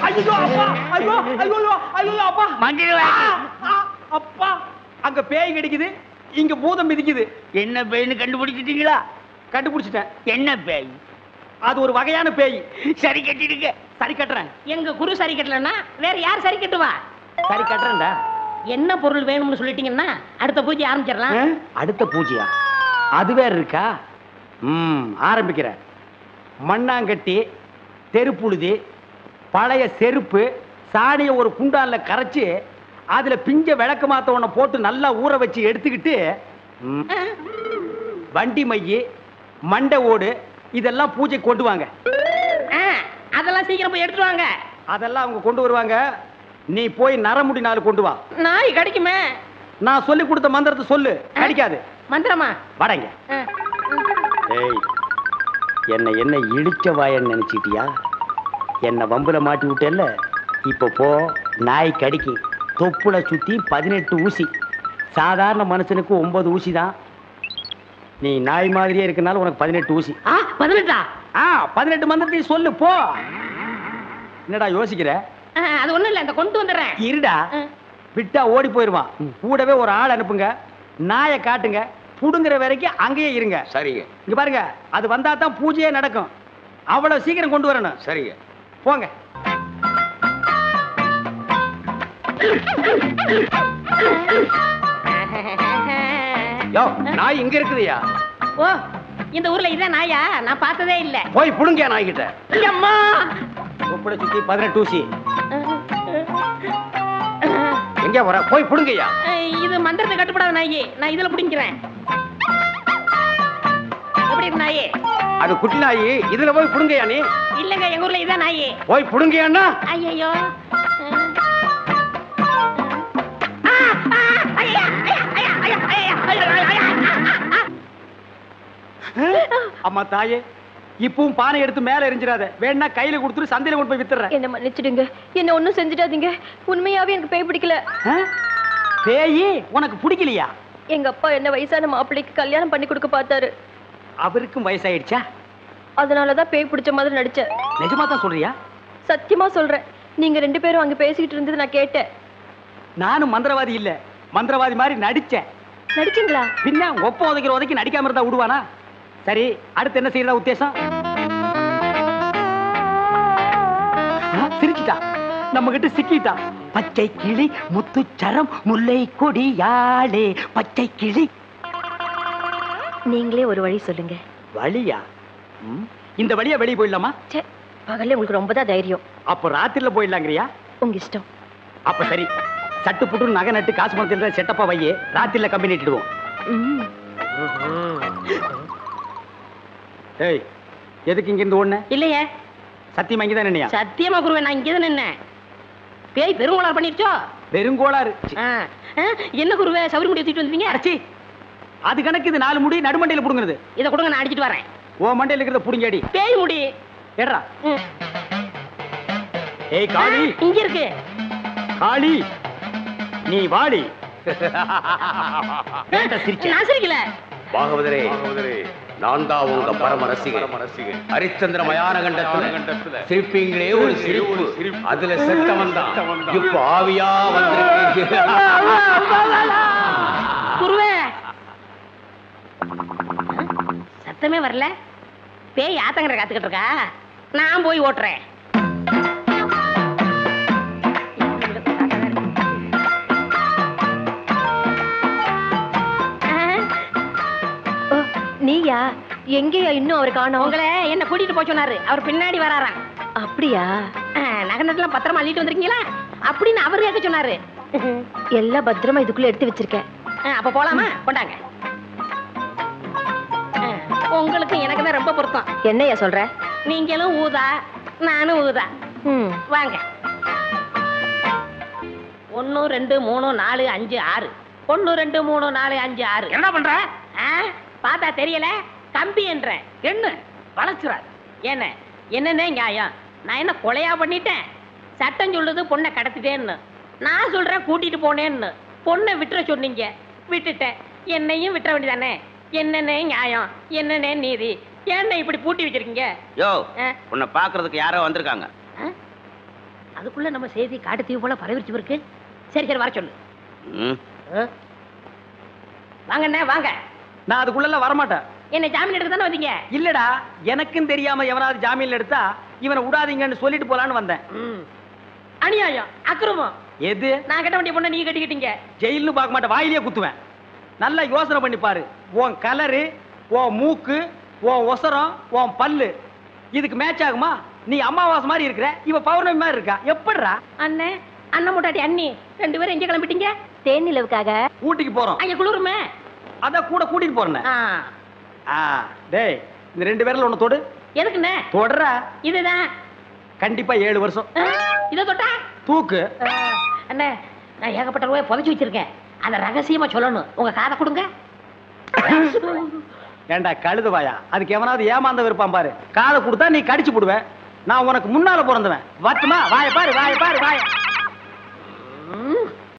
ஐயோ அப்பா, ஐயோ ஐயோ ஐயோ அப்பா,
மந்திரவாதி
அப்பா, அங்க பேய் கிடைக்குது, இங்க பூதம் மிதிக்குது.
என்ன பேய்னு கண்டுபிடிச்சிட்டீங்களா?
கண்டுபிடிச்சிட்டேன்.
என்ன பேய்?
அது ஒரு வகையான பேய்.
சரி கட்டிடுங்க.
சரி கட்டுறேன்.
எங்க குரு சரி கட்டலன்னா வேற யார் சரி கட்டுவா?
சரி கட்டுறேன்டா.
என்ன பொருள் வேணும்னு சொல்லிட்டீங்கன்னா அடுத்த பூஜை ஆரம்பிச்சிடலாம்.
அடுத்த பூஜையா? அது வேற இருக்கா? ஆரம்பிக்கிறேன். மண்ணாங்கட்டி, தெருப்புழுதி, பழைய செருப்பு, சாணியை ஒரு குண்டான்ல கரைச்சு அதுல பிஞ்ச விளக்கு மாத்த ஒண்ண போட்டு நல்லா ஊற வச்சு எடுத்துக்கிட்டு வண்டி மைய, மண்டை ஓடு இதெல்லாம் பூஜை கொண்டு வாங்க.
அதெல்லாம் சீக்கிரம் போய் எடுத்துட்டு வாங்க.
அதெல்லாம் அவங்க கொண்டு வருவாங்க. நீ போய் நரமுடி நாள் கொண்டு வா.
நாய் கிடைக்குமே.
நான் சொல்லி கொடுத்த மந்திரத்தை சொல்லு. கிடைக்காது.
மந்திரமா?
வடங்க. ஏய், என்ன இடிச்ச வாயன்னு நினைச்சிட்டியா? என்ன வம்புல மாட்டி விட்டேல்ல, இப்ப போ. நாய் கடிக்கு தொப்புல சுத்தி 18 ஊசி. சாதாரண மனுஷனுக்கு 9 ஊசி தான். நீ நாய் மாதிரியே இருக்கனால உனக்கு 18 ஊசி.
18?
18 மந்திரத்தையும் சொல்லு போ. என்னடா யோசிக்கிற?
அது ஒண்ணும் இல்ல, இந்த கொண்டு வந்துடுறேன்.
இருடா, விட்டா ஓடி போயிருவான். கூடவே ஒரு ஆள் அனுப்புங்க, நாயை காட்டுங்க, புடுங்குற வரைக்கும் அங்கேயே இருங்க.
சரிங்க.
இங்க பாருங்க, அது வந்தா தான் பூஜையே நடக்கும். அவ்வளவு சீக்கிரம் கொண்டு வரணும்.
சரிங்க.
போங்க. யோ, நாய் இங்க இருக்குதுயா.
ஓ, இந்த ஊர்ல இதான் நாயா? நான் பார்த்ததே இல்ல.
போய் புடுங்க நாய் கிட்ட.
அம்மா,
தொப்புல சுத்தி 18 ஊசி. எங்க வர? போய் புடுங்கய்யா.
இது மந்திரத்தை கட்டுப்படாத நாயி, நான் இதுல புடிங்கிறேன். எப்படி இருக்கு நாயி?
அது குட்டி நாயி, இதுல போய் புடுங்கய்யா. நீ
இல்லங்க, எங்க ஊர்ல இதான் நாயி.
போய் புடுங்கய்யாண்ணா.
ஐயோ,
அம்மா தாயே, இப்பவும் பானை எடுத்து மேல எரிஞ்சிடாத. வேணா கையில கொடுத்துட்டு சந்தையில கொண்டு போய் வித்துறேன்.
என்ன மன்னிச்சிடுங்க, என்ன ஒண்ணும் செஞ்சிடாதீங்க. உண்மையாவே எனக்கு பேய் பிடிக்கல.
பேய் உனக்கு பிடிக்கலையா?
எங்க அப்பா என்ன வயசான மாப்பிள்ளைக்கு கல்யாணம் பண்ணி கொடுக்க பார்த்தாரு.
அவருக்கும் வயசாயிடுச்சா?
அதனாலதான் பேய் பிடிச்ச மாதிரி நடிச்சேன்.
நிஜமா தான் சொல்றியா?
சத்தியமா சொல்றேன். நீங்க 2 பேரும் அங்க பேசிக்கிட்டு இருந்தது நான் கேட்டேன்.
நானும் மந்திரவாதி இல்ல, மந்திரவாதி மாதிரி நடிச்சேன்.
நடிச்சீங்களா?
பின்ன ஒப்ப உதைக்கிற உதைக்கு நடிக்காம இருந்தா விடுவானா? சரி, அடுத்து என்ன செய்யறதா உத்தேசம்? சிரிச்சிட்டா, நம்ம கிட்ட சிக்கிட்டா. பச்சை கிளி முத்துச்சரம் முல்லை கொடியாளே பச்சை கிளி.
நீங்களே ஒரு வழி சொல்லுங்க.
வழியா? இந்த வழியா வெளியே போயிடலாமா?
பகல்ல உங்களுக்கு ரொம்ப தான் தைரியம்.
அப்போ ராத்திரில போயிடலாங்கிறியா?
உங்க இஷ்டம்.
அப்ப சரி, சட்டு புட்டு நகை நட்டு காசு பணத்துல செட்டப்பா வையே, ராத்திரில கம்பெனி இட்டுடுவோம். ஏய், எதுக்கு இங்க இருந்து ஓடுன?
இல்லையே.
சத்தியமா இங்கதான் நின்னையா?
சத்தியமா குருவே, நான் இங்கதான் நின்னேன். பேய் பெருங்கோளாறு பண்ணிருச்சோ?
பெருங்கோளாறு
என்ன குருவே, சவுரி முடி தூக்கிட்டு வந்துட்டீங்க?
அடச்சி, அது கணக்கு. இது 4 முடி நடுமண்டையில புடுங்குறது.
இதை கொடுங்க, நான் அடிச்சிட்டு வரேன்.
ஓ மண்டையில இருக்கிறத புடுங்கடி.
பேய் முடி
ஏடா. ஏய் காளி,
இங்க இருக்கு.
காளி நீ வாடி.
நான் சிரிக்கல.
பாகவதரே, நான் தான் உங்க பரம ரசிகன். ஹரிச்சந்திர மயான கண்டத்துல சிரிப்பீங்களே ஒரு சிரிப்பு, அதுல செத்தவன் தான் இப்ப ஆவியா வந்திருக்கீங்க.
குருவே, சத்தமே வரல. பேய் ஆத்தங்கரை காத்துக்கிட்டு இருக்கா, நான் போய் ஓட்டுறேன்.
நீயா? எங்கேயா இன்னும் அவர் காணோம்?
உங்களை என்ன கூட்டிட்டு போய் சொன்னாரு, அவர் பின்னாடி வராராம்.
அப்படியா?
நகை நட்டுலாம் பத்திரமா அள்ளிட்டு வந்திருக்கீங்களா அப்படின்னு அவர் கேட்க சொன்னாரு.
எல்லாம் பத்திரமா இதுக்குள்ள எடுத்து வச்சிருக்கேன்.
அப்ப போலாமா? கொண்டாங்க. உங்களுக்கு எனக்கு தான் ரொம்ப பொருத்தம்.
என்னையா சொல்ற?
நீங்களும் ஊதா, நானும் ஊதா. வாங்க. 1 2 3 4 5 6. 1 2 3 4 5 6. என்ன பண்ற? பார்த்தா தெரியல, கம்பி என்ற என்ன வளைச்சுறாரு. என்ன என்னன்னே நியாயம்? நான் என்ன கொலையா பண்ணிட்டேன்? சட்டம் சொல்லுது பொண்ணை கடத்திட்டேன்னு, நான் சொல்றேன் கூட்டிட்டு போனேன்னு. பொண்ணை விட்டுற சொன்னீங்க, விட்டுட்டேன். என்னையும் விட்டுற வேண்டியதானே? என்னன்னே நியாயம், என்னன்னே நீதி? ஏன்ன இப்படி பூட்டி வச்சிருக்கீங்க?
யோ, உன்னை பாக்குறதுக்கு யாரோ வந்திருக்காங்க.
அதுக்குள்ள நம்ம செய்தி காட்டு தீவு போல பரவிச்சு இருக்கு. சரி சரி, வர சொல்லு. வாங்கண்ணே வாங்க.
நான் அதுக்குள்ள வரமாட்டேன்.
என்ன ஜாமீன் எடுக்க தானே வந்தீங்க?
இல்லடா, எனக்கும் தெரியாம எவனாவது ஜாமீன்ல எடுத்தா இவனை விடாதீங்கன்னு சொல்லிட்டு போலான்னு வந்தேன்.
அநியாயம், அக்கிரமம்.
எது? நான்
கட்ட வேண்டிய பொண்ணை நீ கட்டிக்கிட்டீங்க.
ஜெயில்னு பார்க்க மாட்டேன், வாயிலேயே குத்துவேன். நல்லா யோசனை பண்ணி பாரு. உன் கலரு, உன் மூக்கு, உன் ஒசரம், உன் பல்லு இதுக்கு மேட்ச் ஆகுமா? நீ அமாவாசை மாதிரி இருக்கிற, இவ பௌர்ணமி மாதிரி இருக்கா. எப்படிரா?
அண்ணே, அண்ணன் முட்டாட்டி அண்ணி 2 பேரும் எங்க கிளம்பிட்டீங்க?
தேன் நிலவுக்காக.
ஊட்டிக்கு போறோம்.
அங்க குளிருமே,
அத கூட கூட்டிட்டு போறேன். டேய், இந்த 2 பேர்ல ஒண்ணு தொடு.
எதுக்குண்ணே?
தொடற.
இதுதான்
கண்டிப்பா 7 வருஷம்.
இத தொட்டா
தூக்கு.
அண்ணே, நான் ஏகப்பட்ட ரூபாய் புதைச்சு வச்சிருக்கேன், அத ரகசியமா சொல்லணும். உங்க காதை கொடுங்க.
ஏண்டா கழுதுவாயா, அதுக்கு எவனாவது ஏமாந்த விருப்பான் பாரு. காதை கொடுத்தா நீ கடிச்சு போடுவ. நான் உனக்கு முன்னால பிறந்தவன். வட்டுமா? வாய பாரு, வாய பாரு, வாய.